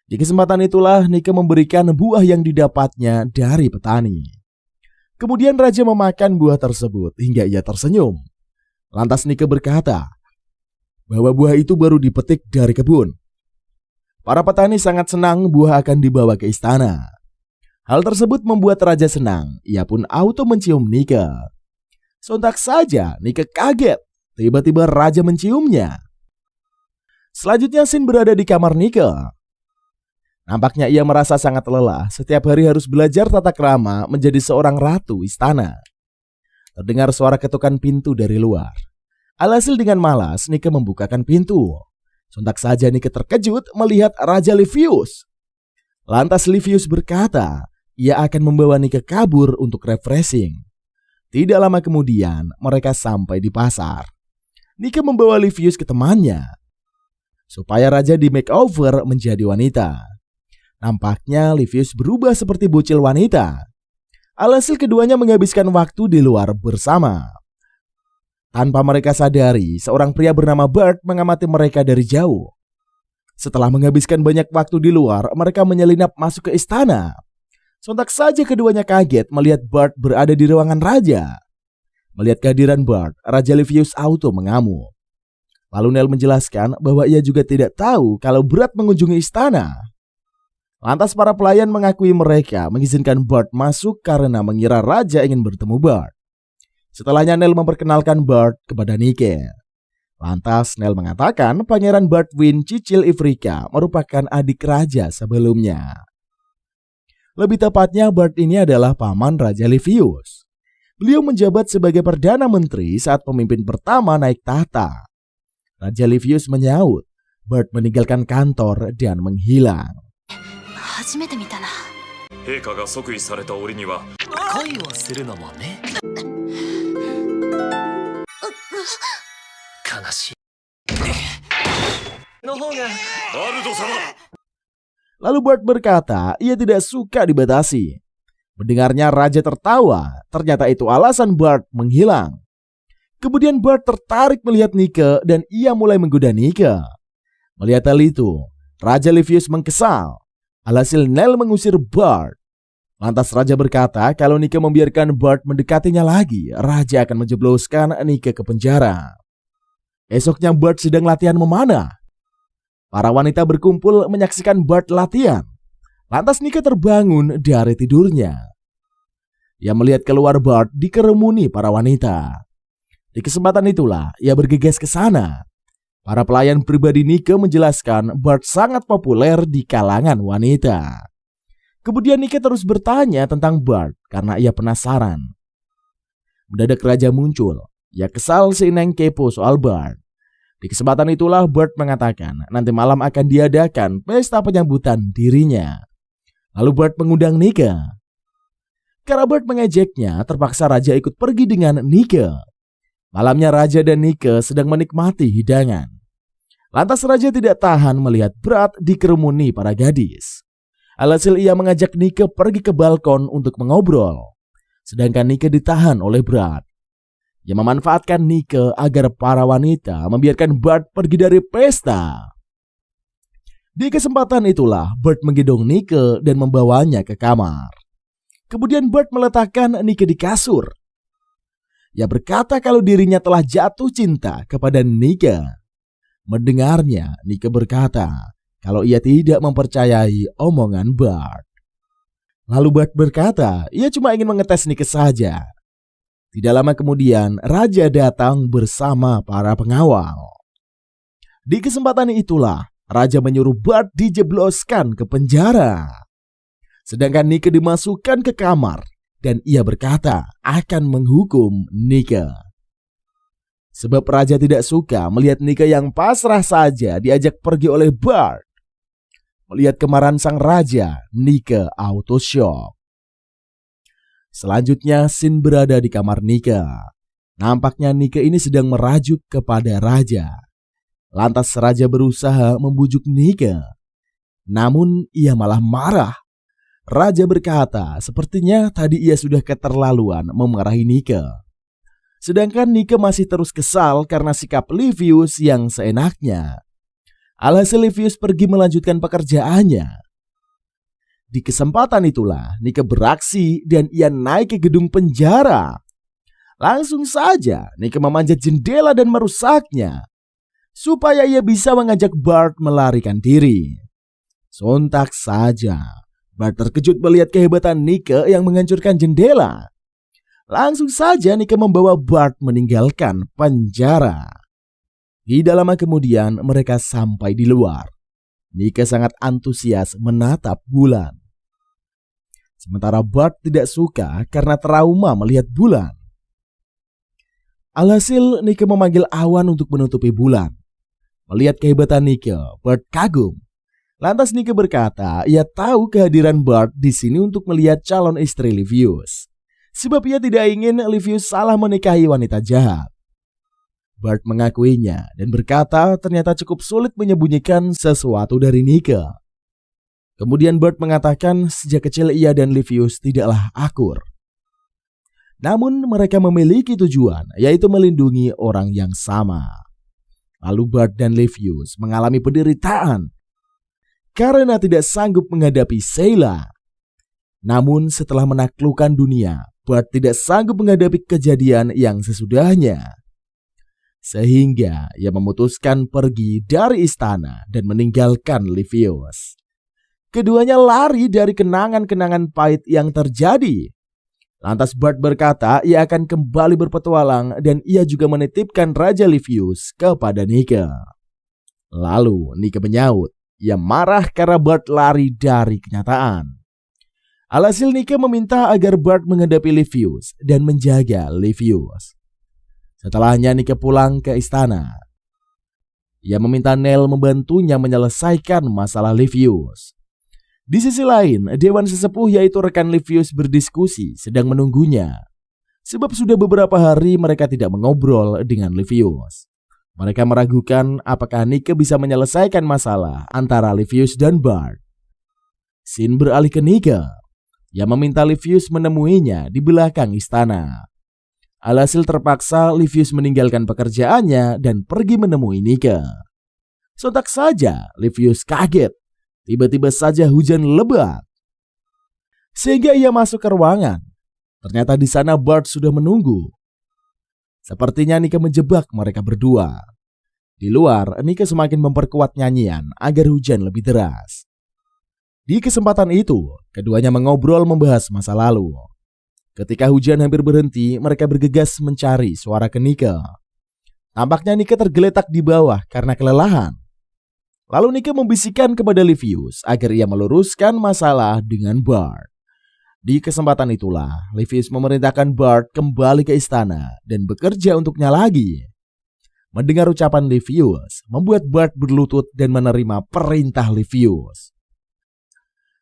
[SPEAKER 3] Di kesempatan itulah Nike memberikan buah yang didapatnya dari petani. Kemudian raja memakan buah tersebut hingga ia tersenyum. Lantas Nike berkata bahwa buah itu baru dipetik dari kebun. Para petani sangat senang buah akan dibawa ke istana. Hal tersebut membuat raja senang. Ia pun auto mencium Nike. Sontak saja Nike kaget. Tiba-tiba raja menciumnya. Selanjutnya Shin berada di kamar Nike. Nampaknya ia merasa sangat lelah. Setiap hari harus belajar tata krama menjadi seorang ratu istana. Terdengar suara ketukan pintu dari luar. Alhasil dengan malas Nike membukakan pintu. Sontak saja Nike terkejut melihat Raja Livius. Lantas Livius berkata, ia akan membawa Nike kabur untuk refreshing. Tidak lama kemudian, mereka sampai di pasar. Nike membawa Livius ke temannya, supaya raja di makeover menjadi wanita. Nampaknya Livius berubah seperti bocil wanita. Alhasil keduanya menghabiskan waktu di luar bersama. Tanpa mereka sadari, seorang pria bernama Bart mengamati mereka dari jauh. Setelah menghabiskan banyak waktu di luar, mereka menyelinap masuk ke istana. Sontak saja keduanya kaget melihat Bart berada di ruangan raja. Melihat kehadiran Bart, Raja Livius auto mengamuk. Lalu Nel menjelaskan bahwa ia juga tidak tahu kalau Bart mengunjungi istana. Lantas para pelayan mengakui mereka mengizinkan Bart masuk karena mengira raja ingin bertemu Bart. Setelahnya Nel memperkenalkan Bart kepada Nike. Lantas Nel mengatakan Pangeran Bartwin Cicil Ifrika merupakan adik raja sebelumnya. Lebih tepatnya Bart ini adalah paman Raja Livius. Beliau menjabat sebagai Perdana Menteri saat pemimpin pertama naik tahta. Raja Livius menyaut. Bart meninggalkan kantor dan menghilang.
[SPEAKER 2] 初めて見たな。
[SPEAKER 5] 陛下が即位された折には
[SPEAKER 1] 恋をするのもね。悲しいの方が。
[SPEAKER 5] バルド様。
[SPEAKER 3] Lalu Bart berkata ia tidak suka dibatasi. Mendengarnya raja tertawa. Ternyata itu alasan Bart menghilang. Kemudian Bart tertarik melihat Nike dan ia mulai menggoda Nike. Melihat hal itu, Raja Livius mengkesal. Alhasil Nel mengusir Bart. Lantas raja berkata kalau Nike membiarkan Bart mendekatinya lagi, raja akan menjebloskan Nike ke penjara. Esoknya Bart sedang latihan memanah. Para wanita berkumpul menyaksikan Bart latihan. Lantas Nike terbangun dari tidurnya. Ia melihat keluar Bart dikerumuni para wanita. Di kesempatan itulah ia bergegas ke sana. Para pelayan pribadi Nike menjelaskan Bart sangat populer di kalangan wanita. Kemudian Nike terus bertanya tentang Bart karena ia penasaran. Mendadak raja muncul. Ia kesal seineng kepo soal Bart. Di kesempatan itulah Bart mengatakan nanti malam akan diadakan pesta penyambutan dirinya. Lalu Bart mengundang Nike. Karena Bart mengejeknya, terpaksa raja ikut pergi dengan Nike. Malamnya raja dan Nike sedang menikmati hidangan. Lantas raja tidak tahan melihat Bart dikerumuni para gadis. Alhasil ia mengajak Nike pergi ke balkon untuk mengobrol. Sedangkan Nike ditahan oleh Bart. Ia memanfaatkan Nike agar para wanita membiarkan Bart pergi dari pesta. Di kesempatan itulah Bart menggendong Nike dan membawanya ke kamar. Kemudian Bart meletakkan Nike di kasur. Ia berkata kalau dirinya telah jatuh cinta kepada Nike. Mendengarnya, Nike berkata kalau ia tidak mempercayai omongan Bart. Lalu Bart berkata ia cuma ingin mengetes Nike saja. Tidak lama kemudian, raja datang bersama para pengawal. Di kesempatan itulah, raja menyuruh Bart dijebloskan ke penjara. Sedangkan Nike dimasukkan ke kamar dan ia berkata akan menghukum Nika. Sebab raja tidak suka melihat Nika yang pasrah saja diajak pergi oleh Bart. Melihat kemarahan sang raja, Nika auto shock. Selanjutnya Shin berada di kamar Nika. Nampaknya Nika ini sedang merajuk kepada raja. Lantas raja berusaha membujuk Nika. Namun ia malah marah. Raja berkata sepertinya tadi ia sudah keterlaluan memarahi Nika. Sedangkan Nika masih terus kesal karena sikap Livius yang seenaknya. Alhasil Livius pergi melanjutkan pekerjaannya. Di kesempatan itulah Nika beraksi dan ia naik ke gedung penjara. Langsung saja Nika memanjat jendela dan merusaknya, supaya ia bisa mengajak Bart melarikan diri. Sontak saja Bart terkejut melihat kehebatan Nika yang menghancurkan jendela. Langsung saja Nika membawa Bart meninggalkan penjara. Tidak lama kemudian mereka sampai di luar. Nika sangat antusias menatap bulan. Sementara Bart tidak suka karena trauma melihat bulan. Alhasil Nika memanggil awan untuk menutupi bulan. Melihat kehebatan Nika, Bart kagum. Lantas Nika berkata ia tahu kehadiran Bart di sini untuk melihat calon istri Livius. Sebab ia tidak ingin Livius salah menikahi wanita jahat. Bart mengakuinya dan berkata ternyata cukup sulit menyembunyikan sesuatu dari Nika. Kemudian Bart mengatakan sejak kecil ia dan Livius tidaklah akur. Namun mereka memiliki tujuan, yaitu melindungi orang yang sama. Lalu Bart dan Livius mengalami penderitaan karena tidak sanggup menghadapi Sheila. Namun setelah menaklukkan dunia, Bart tidak sanggup menghadapi kejadian yang sesudahnya. Sehingga ia memutuskan pergi dari istana dan meninggalkan Livius. Keduanya lari dari kenangan-kenangan pahit yang terjadi. Lantas Bart berkata ia akan kembali berpetualang dan ia juga menitipkan Raja Livius kepada Nika. Lalu Nika menyaut, ia marah karena Bart lari dari kenyataan. Alhasil Nika meminta agar Bart menghadapi Livius dan menjaga Livius. Setelahnya Nika pulang ke istana. Ia meminta Nell membantunya menyelesaikan masalah Livius. Di sisi lain, Dewan Sesepuh yaitu rekan Livius berdiskusi sedang menunggunya. Sebab sudah beberapa hari mereka tidak mengobrol dengan Livius. Mereka meragukan apakah Nika bisa menyelesaikan masalah antara Livius dan Bart. Shin beralih ke Nika. Ia meminta Livius menemuinya di belakang istana. Alhasil terpaksa Livius meninggalkan pekerjaannya dan pergi menemui Nika. Sontak saja Livius kaget. Tiba-tiba saja hujan lebat. Sehingga ia masuk ke ruangan. Ternyata di sana Bart sudah menunggu. Sepertinya Nika menjebak mereka berdua. Di luar, Nika semakin memperkuat nyanyian agar hujan lebih deras. Di kesempatan itu, keduanya mengobrol membahas masa lalu. Ketika hujan hampir berhenti, mereka bergegas mencari suara ke Nika. Tampaknya Nika tergeletak di bawah karena kelelahan. Lalu Nika membisikkan kepada Livius agar ia meluruskan masalah dengan Bart. Di kesempatan itulah, Livius memerintahkan Bart kembali ke istana dan bekerja untuknya lagi. Mendengar ucapan Livius, membuat Bart berlutut dan menerima perintah Livius.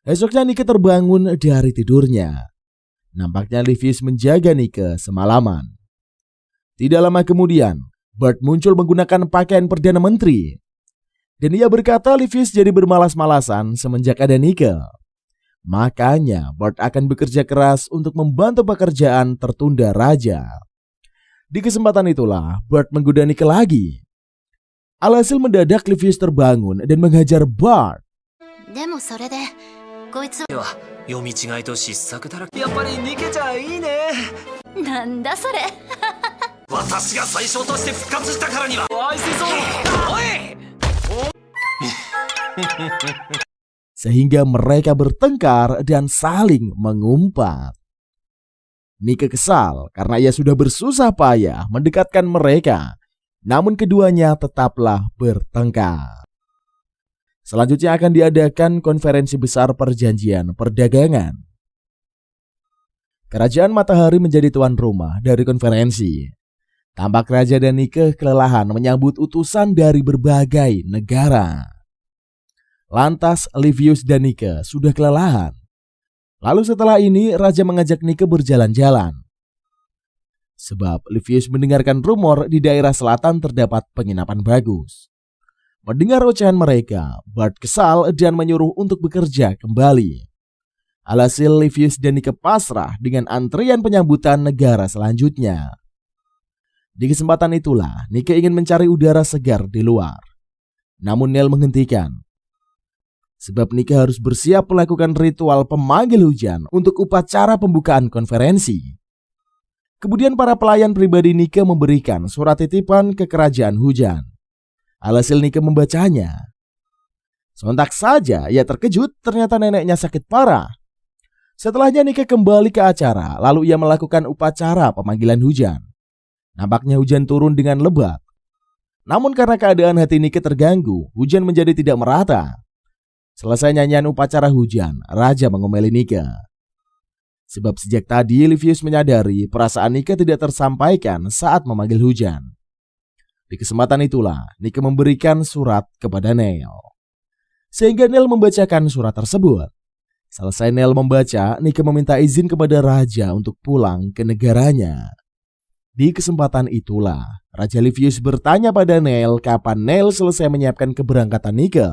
[SPEAKER 3] Esoknya Nika terbangun dari tidurnya. Nampaknya Livius menjaga Nika semalaman. Tidak lama kemudian, Bart muncul menggunakan pakaian Perdana Menteri. Dan ia berkata Livius jadi bermalas-malasan semenjak ada Nika. Makanya Bart akan bekerja keras untuk membantu pekerjaan tertunda raja. Di kesempatan itulah Bart menggoda Nika lagi. Alhasil mendadak Livius terbangun dan menghajar Bart.
[SPEAKER 1] 読み違いと失策だらけ。やっぱりニケちゃんいいね。
[SPEAKER 2] なんだそれ。
[SPEAKER 1] 私が最初として復活したからには愛せそう。おい。
[SPEAKER 3] Sehingga mereka bertengkar dan saling mengumpat. Nika kesal karena ia sudah bersusah payah mendekatkan mereka. Namun keduanya tetaplah bertengkar. Selanjutnya akan diadakan konferensi besar perjanjian perdagangan. Kerajaan Matahari menjadi tuan rumah dari konferensi. Tampak Raja dan Nike kelelahan menyambut utusan dari berbagai negara. Lantas Livius dan Nike sudah kelelahan. Lalu setelah ini Raja mengajak Nike berjalan-jalan. Sebab Livius mendengarkan rumor di daerah selatan terdapat penginapan bagus. Mendengar ocehan mereka, Bart kesal dan menyuruh untuk bekerja kembali. Alhasil Livius dan Nike pasrah dengan antrian penyambutan negara selanjutnya. Di kesempatan itulah Nike ingin mencari udara segar di luar. Namun Neil menghentikan. Sebab Nike harus bersiap melakukan ritual pemanggil hujan untuk upacara pembukaan konferensi. Kemudian para pelayan pribadi Nike memberikan surat titipan ke kerajaan hujan. Alhasil Nike membacanya. Sontak saja ia terkejut ternyata neneknya sakit parah. Setelahnya Nike kembali ke acara lalu ia melakukan upacara pemanggilan hujan. Nampaknya hujan turun dengan lebat. Namun karena keadaan hati Nike terganggu, hujan menjadi tidak merata. Selesai nyanyian upacara hujan, Raja mengomeli Nike. Sebab sejak tadi Livius menyadari perasaan Nike tidak tersampaikan saat memanggil hujan. Di kesempatan itulah Nike memberikan surat kepada Neil. Sehingga Neil membacakan surat tersebut. Selesai Neil membaca, Nike meminta izin kepada Raja untuk pulang ke negaranya. Di kesempatan itulah, Raja Livius bertanya pada Neil kapan Neil selesai menyiapkan keberangkatan Nike.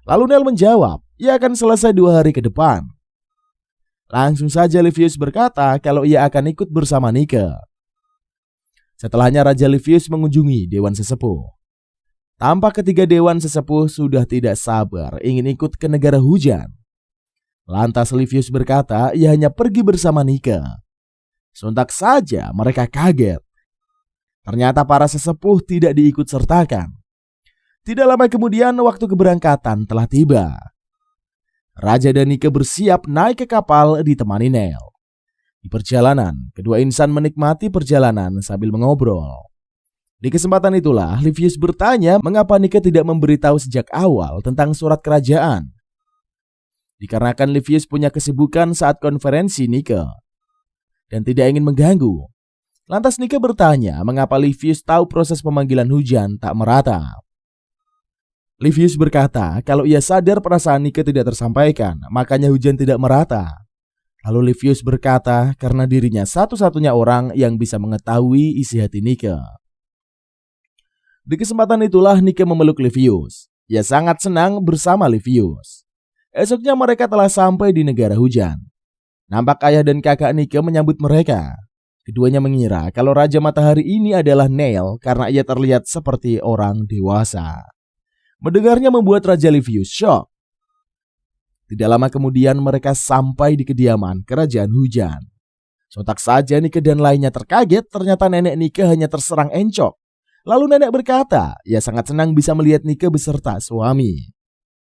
[SPEAKER 3] Lalu Neil menjawab, ia akan selesai 2 hari ke depan. Langsung saja Livius berkata kalau ia akan ikut bersama Nike. Setelahnya Raja Livius mengunjungi Dewan Sesepuh. Tampak ketiga Dewan Sesepuh sudah tidak sabar ingin ikut ke negara hujan. Lantas Livius berkata ia hanya pergi bersama Nike. Sontak saja mereka kaget. Ternyata para sesepuh tidak diikut sertakan. Tidak lama kemudian waktu keberangkatan telah tiba. Raja dan Nike bersiap naik ke kapal ditemani Neil. Di perjalanan, kedua insan menikmati perjalanan sambil mengobrol. Di kesempatan itulah Livius bertanya mengapa Nike tidak memberitahu sejak awal tentang surat kerajaan. Dikarenakan Livius punya kesibukan saat konferensi Nike dan tidak ingin mengganggu. Lantas Nike bertanya mengapa Livius tahu proses pemanggilan hujan tak merata. Livius berkata kalau ia sadar perasaan Nike tidak tersampaikan, makanya hujan tidak merata. Lalu Livius berkata karena dirinya satu-satunya orang yang bisa mengetahui isi hati Nike. Di kesempatan itulah Nike memeluk Livius. Ia sangat senang bersama Livius. Esoknya mereka telah sampai di negara hujan. Nampak ayah dan kakak Nike menyambut mereka. Keduanya mengira kalau Raja Matahari ini adalah Neil karena ia terlihat seperti orang dewasa. Mendengarnya membuat Raja Livius shock. Tidak lama kemudian mereka sampai di kediaman kerajaan hujan. Sontak saja Nike dan lainnya terkaget ternyata nenek Nike hanya terserang encok. Lalu nenek berkata ia sangat senang bisa melihat Nike beserta suami.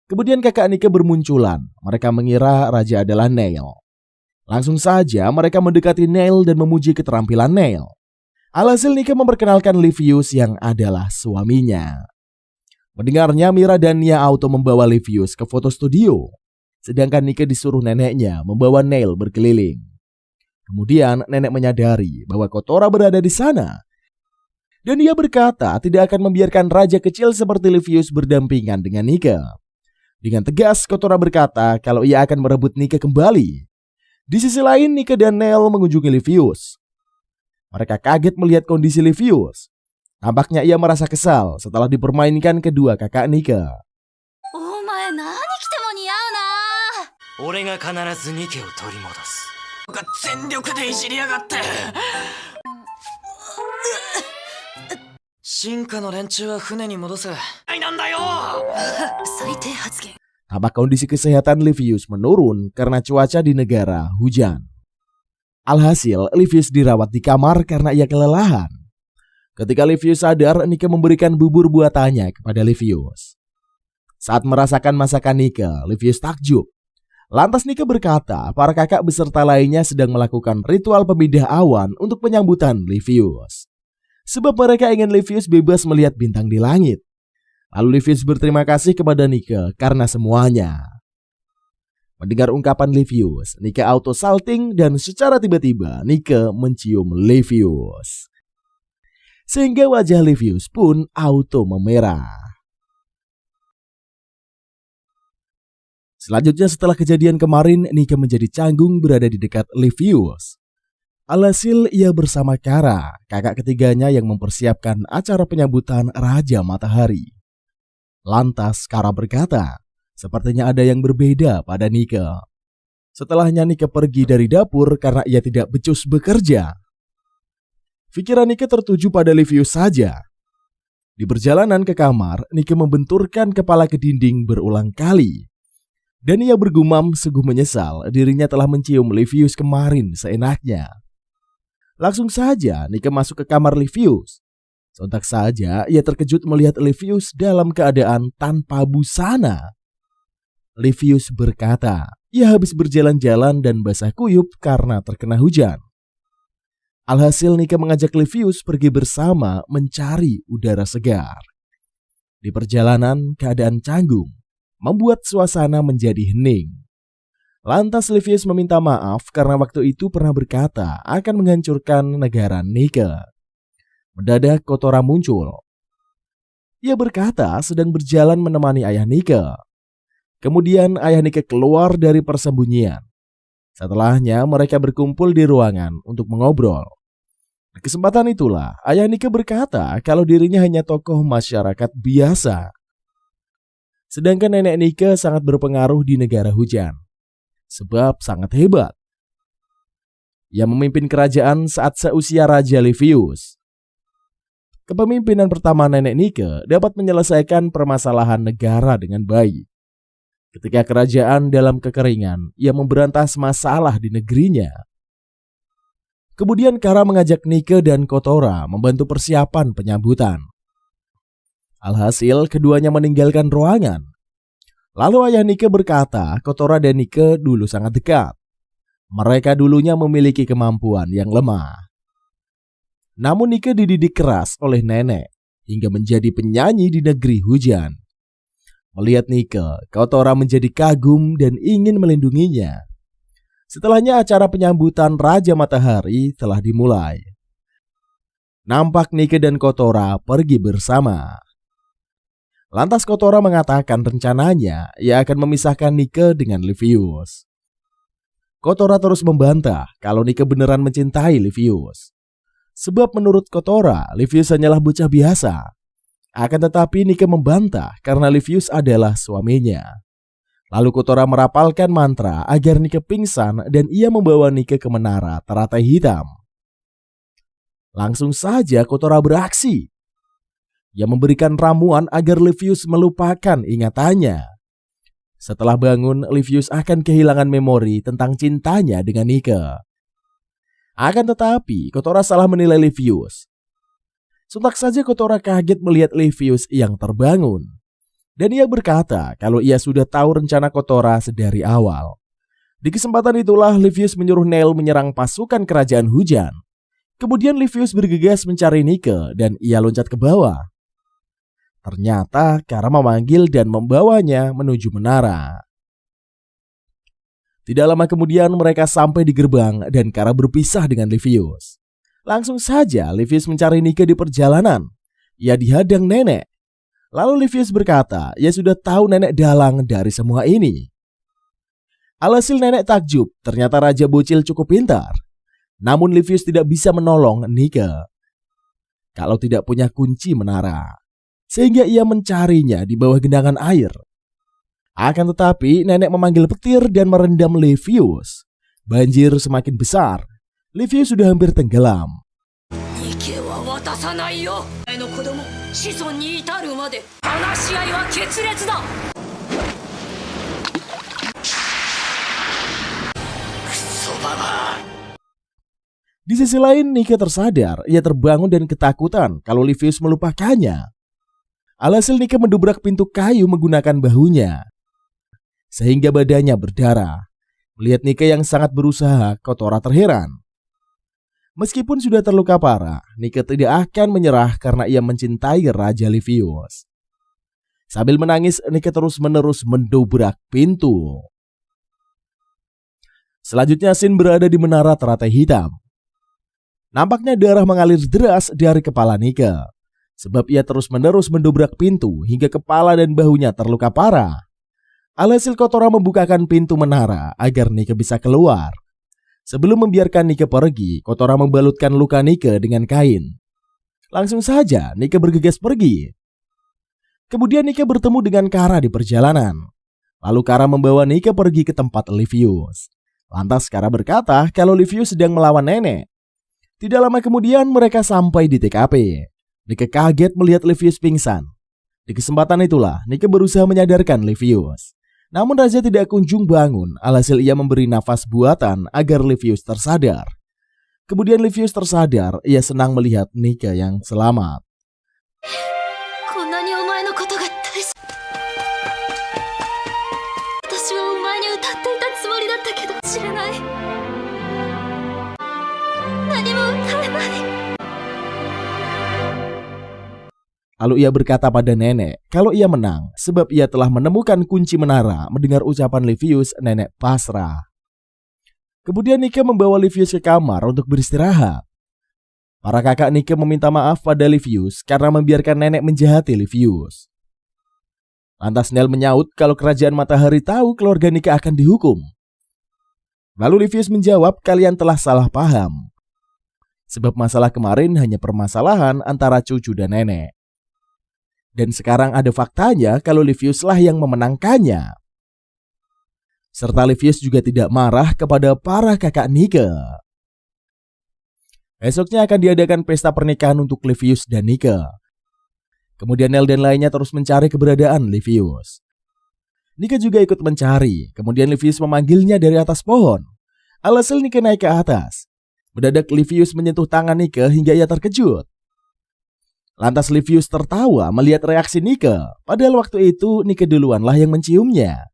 [SPEAKER 3] Kemudian kakak Nike bermunculan. Mereka mengira Raja adalah Neil. Langsung saja mereka mendekati Neil dan memuji keterampilan Neil. Alhasil Nike memperkenalkan Livius yang adalah suaminya. Mendengarnya Mira dan Nia Auto membawa Livius ke foto studio. Sedangkan Nike disuruh neneknya membawa Neil berkeliling. Kemudian nenek menyadari bahwa Kotora berada di sana. Dan ia berkata tidak akan membiarkan raja kecil seperti Livius berdampingan dengan Nike. Dengan tegas Kotora berkata kalau ia akan merebut Nike kembali. Di sisi lain, Nike dan Neil mengunjungi Livius. Mereka kaget melihat kondisi Livius. Tampaknya ia merasa kesal setelah dipermainkan kedua kakak Nike. Tampak kondisi kesehatan Livius menurun karena cuaca di negara hujan. Alhasil, Livius dirawat di kamar karena ia kelelahan. Ketika Livius sadar, Nike memberikan bubur buatannya kepada Livius. Saat merasakan masakan Nike, Livius takjub. Lantas Nike berkata, para kakak beserta lainnya sedang melakukan ritual pemindah awan untuk penyambutan Livius. Sebab mereka ingin Livius bebas melihat bintang di langit. Lalu Livius berterima kasih kepada Nike karena semuanya. Mendengar ungkapan Livius, Nika auto salting dan secara tiba-tiba Nika mencium Livius. Sehingga wajah Livius pun auto memerah. Selanjutnya setelah kejadian kemarin, Nika menjadi canggung berada di dekat Livius. Alhasil ia bersama Kara, kakak ketiganya yang mempersiapkan acara penyambutan Raja Matahari. Lantas Kara berkata, sepertinya ada yang berbeda pada Nika. Setelahnya Nika pergi dari dapur karena ia tidak becus bekerja. Pikiran Nika tertuju pada Livius saja. Di perjalanan ke kamar, Nika membenturkan kepala ke dinding berulang kali. Dan ia bergumam sungguh menyesal dirinya telah mencium Livius kemarin seenaknya. Langsung saja Nika masuk ke kamar Livius. Sontak saja ia terkejut melihat Livius dalam keadaan tanpa busana. Livius berkata, ia habis berjalan-jalan dan basah kuyup karena terkena hujan. Alhasil Nika mengajak Livius pergi bersama mencari udara segar. Di perjalanan keadaan canggung membuat suasana menjadi hening. Lantas Livius meminta maaf karena waktu itu pernah berkata akan menghancurkan negara Nika. Mendadak Kotora muncul. Ia berkata sedang berjalan menemani ayah Nika. Kemudian ayah Nika keluar dari persembunyian. Setelahnya mereka berkumpul di ruangan untuk mengobrol. Di kesempatan itulah ayah Nika berkata kalau dirinya hanya tokoh masyarakat biasa. Sedangkan nenek Nika sangat berpengaruh di negara hujan. Sebab sangat hebat. Ia memimpin kerajaan saat seusia Raja Livius. Kepemimpinan pertama nenek Nika dapat menyelesaikan permasalahan negara dengan baik. Ketika kerajaan dalam kekeringan, ia memberantas masalah di negerinya. Kemudian Kara mengajak Nika dan Kotora membantu persiapan penyambutan. Alhasil keduanya meninggalkan ruangan. Lalu ayah Nika berkata Kotora dan Nika dulu sangat dekat. Mereka dulunya memiliki kemampuan yang lemah. Namun Nika dididik keras oleh nenek hingga menjadi penyanyi di negeri hujan. Melihat Nika, Kotora menjadi kagum dan ingin melindunginya. Setelahnya acara penyambutan Raja Matahari telah dimulai. Nampak Nika dan Kotora pergi bersama. Lantas Kotora mengatakan rencananya ia akan memisahkan Nika dengan Livius. Kotora terus membantah kalau Nika beneran mencintai Livius. Sebab menurut Kotora, Livius hanyalah bocah biasa. Akan tetapi Nika membantah karena Livius adalah suaminya. Lalu Kotora merapalkan mantra agar Nika pingsan dan ia membawa Nika ke menara teratai hitam. Langsung saja Kotora beraksi. Ia memberikan ramuan agar Livius melupakan ingatannya. Setelah bangun, Livius akan kehilangan memori tentang cintanya dengan Nika. Akan tetapi, Kotora salah menilai Livius. Sontak saja Kotora kaget melihat Livius yang terbangun. Dan ia berkata kalau ia sudah tahu rencana Kotora sedari awal. Di kesempatan itulah Livius menyuruh Neil menyerang pasukan kerajaan hujan. Kemudian Livius bergegas mencari Nika dan ia loncat ke bawah. Ternyata Kara memanggil dan membawanya menuju menara. Tidak lama kemudian mereka sampai di gerbang dan Kara berpisah dengan Livius. Langsung saja Livius mencari Nika di perjalanan. Ia dihadang nenek. Lalu Livius berkata ia sudah tahu nenek dalang dari semua ini. Alhasil nenek takjub, ternyata Raja Bocil cukup pintar. Namun Livius tidak bisa menolong Nika kalau tidak punya kunci menara. Sehingga ia mencarinya di bawah genangan air. Akan tetapi nenek memanggil petir dan merendam Livius. Banjir semakin besar. Livius sudah hampir tenggelam. Di sisi lain Nika tersadar. Ia terbangun dan ketakutan kalau Livius melupakannya. Alhasil Nika mendobrak pintu kayu menggunakan bahunya. Sehingga badannya berdarah. Melihat Nika yang sangat berusaha, Kotora terheran. Meskipun sudah terluka parah, Nika tidak akan menyerah karena ia mencintai Raja Livius. Sambil menangis, Nika terus-menerus mendobrak pintu. Selanjutnya Shin berada di menara teratai hitam. Nampaknya darah mengalir deras dari kepala Nika, sebab ia terus-menerus mendobrak pintu hingga kepala dan bahunya terluka parah. Alhasil Kotora membukakan pintu menara agar Nika bisa keluar. Sebelum membiarkan Nika pergi, Kotora membalutkan luka Nika dengan kain. Langsung saja Nika bergegas pergi. Kemudian Nika bertemu dengan Kara di perjalanan. Lalu Kara membawa Nika pergi ke tempat Livius. Lantas Kara berkata kalau Livius sedang melawan nenek. Tidak lama kemudian mereka sampai di TKP. Nika kaget melihat Livius pingsan. Di kesempatan itulah Nika berusaha menyadarkan Livius. Namun Raja tidak kunjung bangun, alhasil ia memberi nafas buatan agar Livius tersadar. Kemudian Livius tersadar, ia senang melihat Nika yang selamat. Lalu ia berkata pada nenek kalau ia menang sebab ia telah menemukan kunci menara. Mendengar ucapan Livius, nenek pasrah. Kemudian Nika membawa Livius ke kamar untuk beristirahat. Para kakak Nika meminta maaf pada Livius karena membiarkan nenek menjahati Livius. Lantas Nel menyaut kalau kerajaan matahari tahu keluarga Nika akan dihukum. Lalu Livius menjawab kalian telah salah paham. Sebab masalah kemarin hanya permasalahan antara cucu dan nenek. Dan sekarang ada faktanya kalau Livius lah yang memenangkannya. Serta Livius juga tidak marah kepada para kakak Nika. Esoknya akan diadakan pesta pernikahan untuk Livius dan Nika. Kemudian Nel dan lainnya terus mencari keberadaan Livius. Nika juga ikut mencari. Kemudian Livius memanggilnya dari atas pohon. Alhasil Nika naik ke atas. Mendadak Livius menyentuh tangan Nika hingga ia terkejut. Lantas Livius tertawa melihat reaksi Nika. Padahal waktu itu Nika duluanlah yang menciumnya.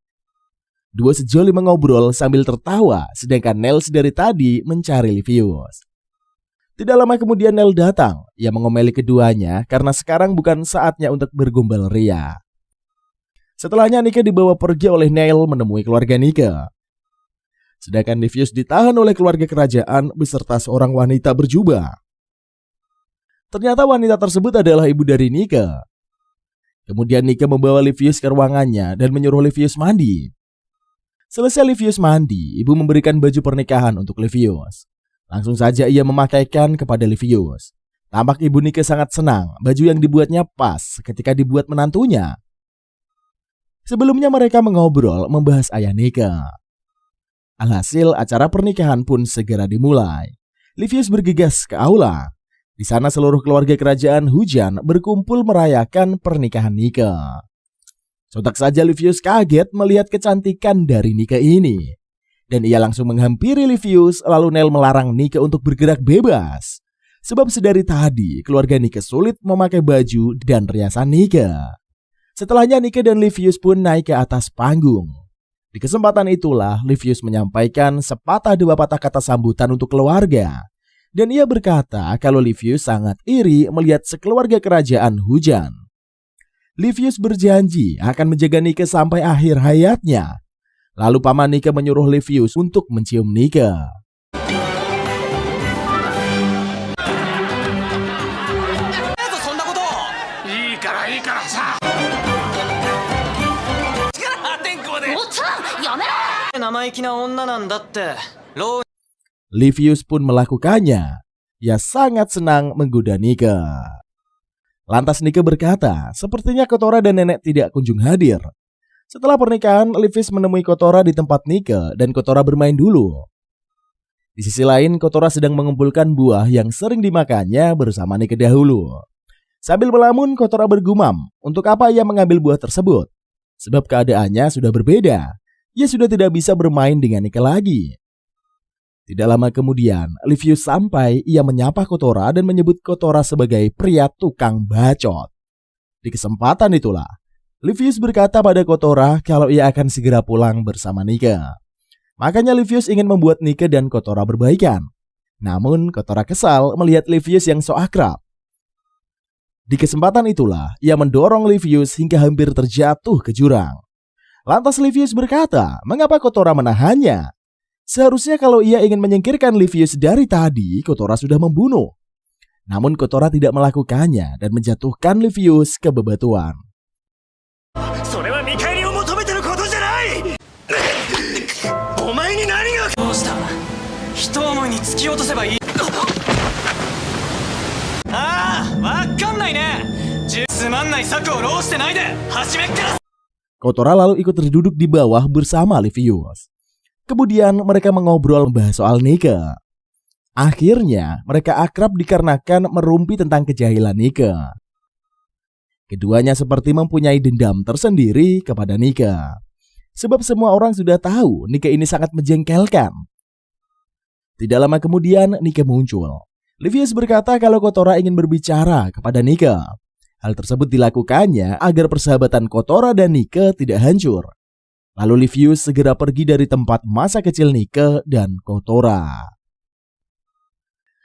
[SPEAKER 3] Dua sejoli mengobrol sambil tertawa, sedangkan Nel dari tadi mencari Livius. Tidak lama kemudian Nel datang. Ia mengomeli keduanya karena sekarang bukan saatnya untuk bergombal ria. Setelahnya Nika dibawa pergi oleh Nel menemui keluarga Nika. Sedangkan Livius ditahan oleh keluarga kerajaan beserta seorang wanita berjubah. Ternyata wanita tersebut adalah ibu dari Nika. Kemudian Nika membawa Livius ke ruangannya dan menyuruh Livius mandi. Selesai Livius mandi, ibu memberikan baju pernikahan untuk Livius. Langsung saja ia memakaikan kepada Livius. Tampak ibu Nika sangat senang, baju yang dibuatnya pas ketika dibuat menantunya. Sebelumnya mereka mengobrol membahas ayah Nika. Alhasil acara pernikahan pun segera dimulai. Livius bergegas ke aula. Di sana seluruh keluarga kerajaan hujan berkumpul merayakan pernikahan Nika. Sontak saja Livius kaget melihat kecantikan dari Nika ini. Dan ia langsung menghampiri Livius lalu Nel melarang Nika untuk bergerak bebas. Sebab sedari tadi keluarga Nika sulit memakai baju dan riasan Nika. Setelahnya Nika dan Livius pun naik ke atas panggung. Di kesempatan itulah Livius menyampaikan sepatah dua patah kata sambutan untuk keluarga. Dan ia berkata kalau Livius sangat iri melihat sekeluarga kerajaan hujan. Livius berjanji akan menjaga Nika sampai akhir hayatnya. Lalu paman Nika menyuruh Livius untuk mencium Nika. Livius pun melakukannya. Ia sangat senang menggoda Nika. Lantas Nika berkata, sepertinya Kotora dan nenek tidak kunjung hadir. Setelah pernikahan, Livius menemui Kotora di tempat Nika dan Kotora bermain dulu. Di sisi lain, Kotora sedang mengumpulkan buah yang sering dimakannya bersama Nika dahulu. Sambil melamun, Kotora bergumam, untuk apa ia mengambil buah tersebut? Sebab keadaannya sudah berbeda. Ia sudah tidak bisa bermain dengan Nika lagi. Tidak lama kemudian, Livius sampai, ia menyapa Kotora dan menyebut Kotora sebagai pria tukang bacot. Di kesempatan itulah, Livius berkata pada Kotora kalau ia akan segera pulang bersama Nika. Makanya Livius ingin membuat Nika dan Kotora berbaikan. Namun Kotora kesal melihat Livius yang so akrab. Di kesempatan itulah, ia mendorong Livius hingga hampir terjatuh ke jurang. Lantas Livius berkata, mengapa Kotora menahannya? Seharusnya kalau ia ingin menyingkirkan Livius dari tadi, Kotora sudah membunuh. Namun Kotora tidak melakukannya dan menjatuhkan Livius ke bebatuan.
[SPEAKER 5] それは見返りを求めてることじゃない。お前に何が。
[SPEAKER 1] どうした。一思いに突き落とせばいい。ああ、わかんないね。つまんない策を浪してないで初めっから。
[SPEAKER 3] Kotora lalu ikut terduduk di bawah bersama Livius. Kemudian mereka mengobrol membahas soal Nike. Akhirnya mereka akrab dikarenakan merumpi tentang kejahilan Nike. Keduanya seperti mempunyai dendam tersendiri kepada Nike. Sebab semua orang sudah tahu Nike ini sangat menjengkelkan. Tidak lama kemudian Nike muncul. Livius berkata kalau Kotora ingin berbicara kepada Nike. Hal tersebut dilakukannya agar persahabatan Kotora dan Nike tidak hancur. Lalu Livius segera pergi dari tempat masa kecil Nike dan Kotora.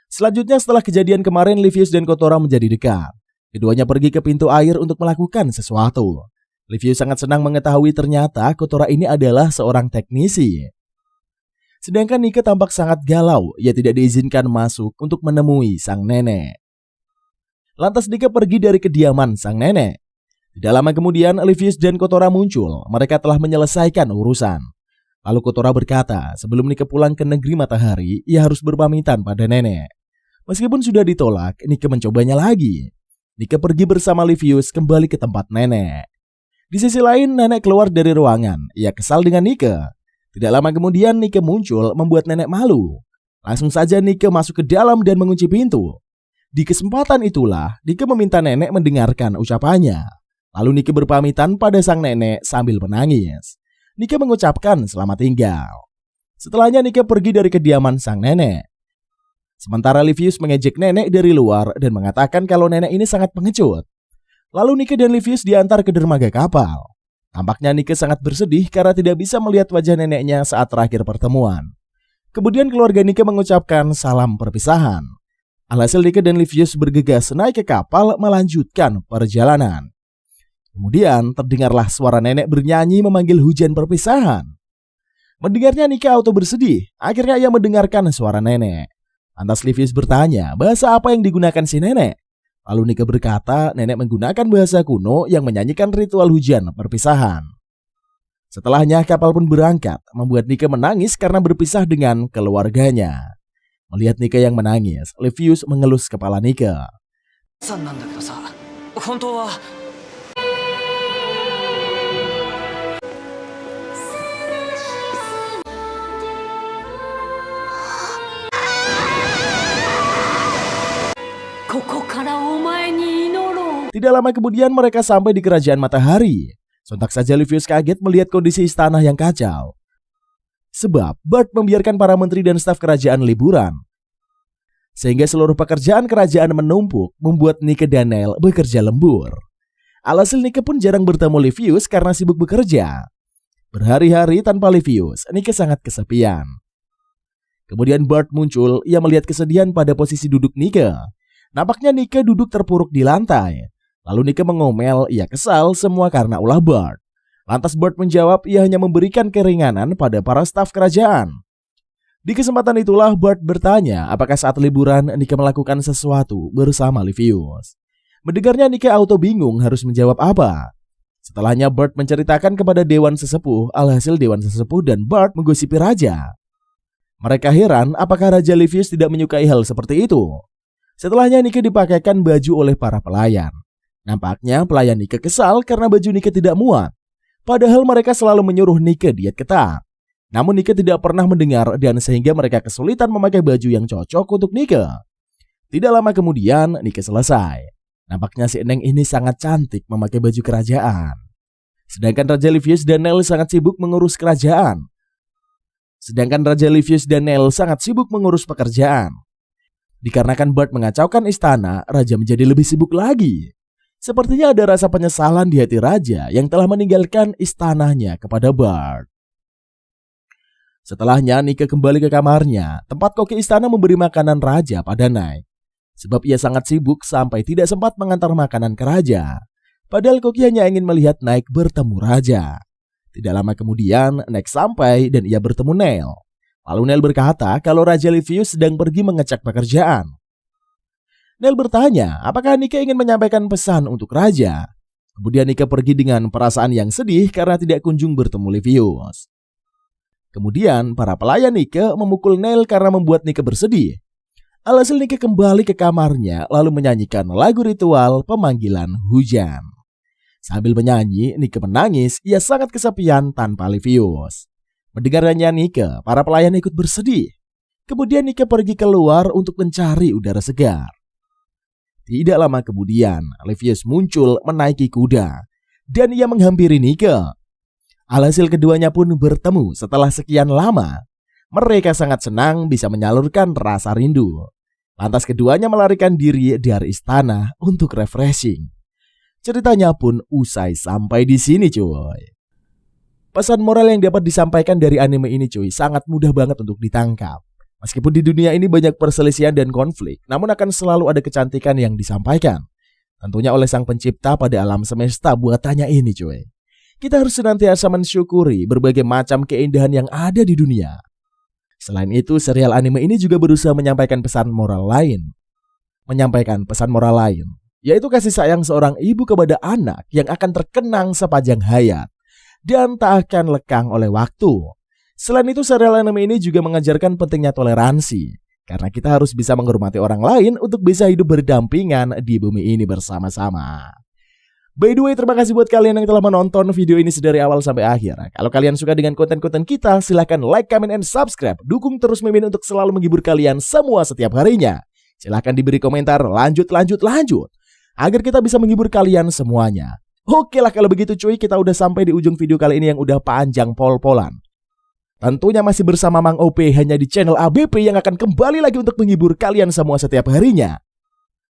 [SPEAKER 3] Selanjutnya setelah kejadian kemarin, Livius dan Kotora menjadi dekat. Keduanya pergi ke pintu air untuk melakukan sesuatu. Livius sangat senang mengetahui ternyata Kotora ini adalah seorang teknisi. Sedangkan Nike tampak sangat galau, ia tidak diizinkan masuk untuk menemui sang nenek. Lantas Nike pergi dari kediaman sang nenek. Tidak lama kemudian Livius dan Kotora muncul, mereka telah menyelesaikan urusan. Lalu Kotora berkata sebelum Nike pulang ke negeri matahari, ia harus berpamitan pada nenek. Meskipun sudah ditolak, Nike mencobanya lagi. Nike pergi bersama Livius kembali ke tempat nenek. Di sisi lain, nenek keluar dari ruangan. Ia kesal dengan Nike. Tidak lama kemudian Nike muncul membuat nenek malu. Langsung saja Nike masuk ke dalam dan mengunci pintu. Di kesempatan itulah, Nike meminta nenek mendengarkan ucapannya. Lalu Nike berpamitan pada sang nenek sambil menangis. Nike mengucapkan selamat tinggal. Setelahnya Nike pergi dari kediaman sang nenek. Sementara Livius mengejek nenek dari luar dan mengatakan kalau nenek ini sangat pengecut. Lalu Nike dan Livius diantar ke dermaga kapal. Tampaknya Nike sangat bersedih karena tidak bisa melihat wajah neneknya saat terakhir pertemuan. Kemudian keluarga Nike mengucapkan salam perpisahan. Alhasil Nike dan Livius bergegas naik ke kapal melanjutkan perjalanan. Kemudian terdengarlah suara nenek bernyanyi memanggil hujan perpisahan. Mendengarnya Nike auto bersedih. Akhirnya ia mendengarkan suara nenek. Lantas Livius bertanya bahasa apa yang digunakan si nenek. Lalu Nike berkata nenek menggunakan bahasa kuno yang menyanyikan ritual hujan perpisahan. Setelahnya kapal pun berangkat, membuat Nike menangis karena berpisah dengan keluarganya. Melihat Nike yang menangis, Livius mengelus kepala Nike.
[SPEAKER 1] さんなんだけどさ、本当は。
[SPEAKER 3] Tidak lama kemudian mereka sampai di kerajaan matahari. Sontak saja Livius kaget melihat kondisi istana yang kacau. Sebab Bart membiarkan para menteri dan staf kerajaan liburan. Sehingga seluruh pekerjaan kerajaan menumpuk, membuat Nike dan Nell bekerja lembur. Alhasil Nike pun jarang bertemu Livius karena sibuk bekerja. Berhari-hari tanpa Livius, Nike sangat kesepian. Kemudian Bart muncul, ia melihat kesedihan pada posisi duduk Nike. Nampaknya Nike duduk terpuruk di lantai. Lalu Nike mengomel, ia kesal semua karena ulah Bart. Lantas Bart menjawab ia hanya memberikan keringanan pada para staf kerajaan. Di kesempatan itulah Bart bertanya apakah saat liburan Nike melakukan sesuatu bersama Livius. Mendengarnya Nike auto bingung harus menjawab apa. Setelahnya Bart menceritakan kepada Dewan Sesepuh, alhasil Dewan Sesepuh dan Bart menggosipi raja. Mereka heran apakah Raja Livius tidak menyukai hal seperti itu. Setelahnya Nike dipakaikan baju oleh para pelayan. Nampaknya pelayan Nike kesal karena baju Nike tidak muat. Padahal mereka selalu menyuruh Nike diet ketat. Namun Nike tidak pernah mendengar dan sehingga mereka kesulitan memakai baju yang cocok untuk Nike. Tidak lama kemudian Nike selesai. Nampaknya si Eneng ini sangat cantik memakai baju kerajaan. Sedangkan Raja Livius dan Nell sangat sibuk mengurus kerajaan. Dikarenakan Bart mengacaukan istana, Raja menjadi lebih sibuk lagi. Sepertinya ada rasa penyesalan di hati Raja yang telah meninggalkan istananya kepada Bart. Setelahnya Nike kembali ke kamarnya, tempat koki istana memberi makanan Raja pada Nike. Sebab ia sangat sibuk sampai tidak sempat mengantar makanan ke Raja. Padahal koki hanya ingin melihat Nike bertemu Raja. Tidak lama kemudian Nike sampai dan ia bertemu Nell. Lalu Neil berkata kalau Raja Livius sedang pergi mengecek pekerjaan. Neil bertanya apakah Nika ingin menyampaikan pesan untuk Raja. Kemudian Nika pergi dengan perasaan yang sedih karena tidak kunjung bertemu Livius. Kemudian para pelayan Nika memukul Neil karena membuat Nika bersedih. Alhasil Nika kembali ke kamarnya lalu menyanyikan lagu ritual pemanggilan hujan. Sambil menyanyi, Nika menangis, ia sangat kesepian tanpa Livius. Mendengarnya Nika, para pelayan ikut bersedih. Kemudian Nika pergi keluar untuk mencari udara segar. Tidak lama kemudian, Livius muncul menaiki kuda dan ia menghampiri Nika. Alhasil keduanya pun bertemu setelah sekian lama. Mereka sangat senang bisa menyalurkan rasa rindu. Lantas keduanya melarikan diri dari istana untuk refreshing. Ceritanya pun usai sampai di sini cuy. Pesan moral yang dapat disampaikan dari anime ini cuy sangat mudah banget untuk ditangkap. Meskipun di dunia ini banyak perselisihan dan konflik, namun akan selalu ada kecantikan yang disampaikan. Tentunya oleh sang pencipta pada alam semesta buatannya ini cuy. Kita harus senantiasa mensyukuri berbagai macam keindahan yang ada di dunia. Selain itu, serial anime ini juga berusaha menyampaikan pesan moral lain. Yaitu kasih sayang seorang ibu kepada anak yang akan terkenang sepanjang hayat dan tak akan lekang oleh waktu. Selain itu, serial anime ini juga mengajarkan pentingnya toleransi, karena kita harus bisa menghormati orang lain untuk bisa hidup berdampingan di bumi ini bersama-sama. By the way, terima kasih buat kalian yang telah menonton video ini dari awal sampai akhir. Kalau kalian suka dengan konten-konten kita, silahkan like, comment, and subscribe. Dukung terus Mimin untuk selalu menghibur kalian semua setiap harinya. Silahkan diberi komentar lanjut, agar kita bisa menghibur kalian semuanya. Oke lah kalau begitu cuy, kita udah sampai di ujung video kali ini yang udah panjang pol-polan. Tentunya masih bersama Mang OP hanya di channel ABP yang akan kembali lagi untuk menghibur kalian semua setiap harinya.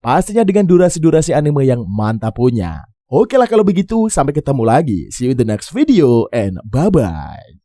[SPEAKER 3] Pastinya dengan durasi-durasi anime yang mantap punya. Oke lah kalau begitu, sampai ketemu lagi. See you in the next video and bye-bye.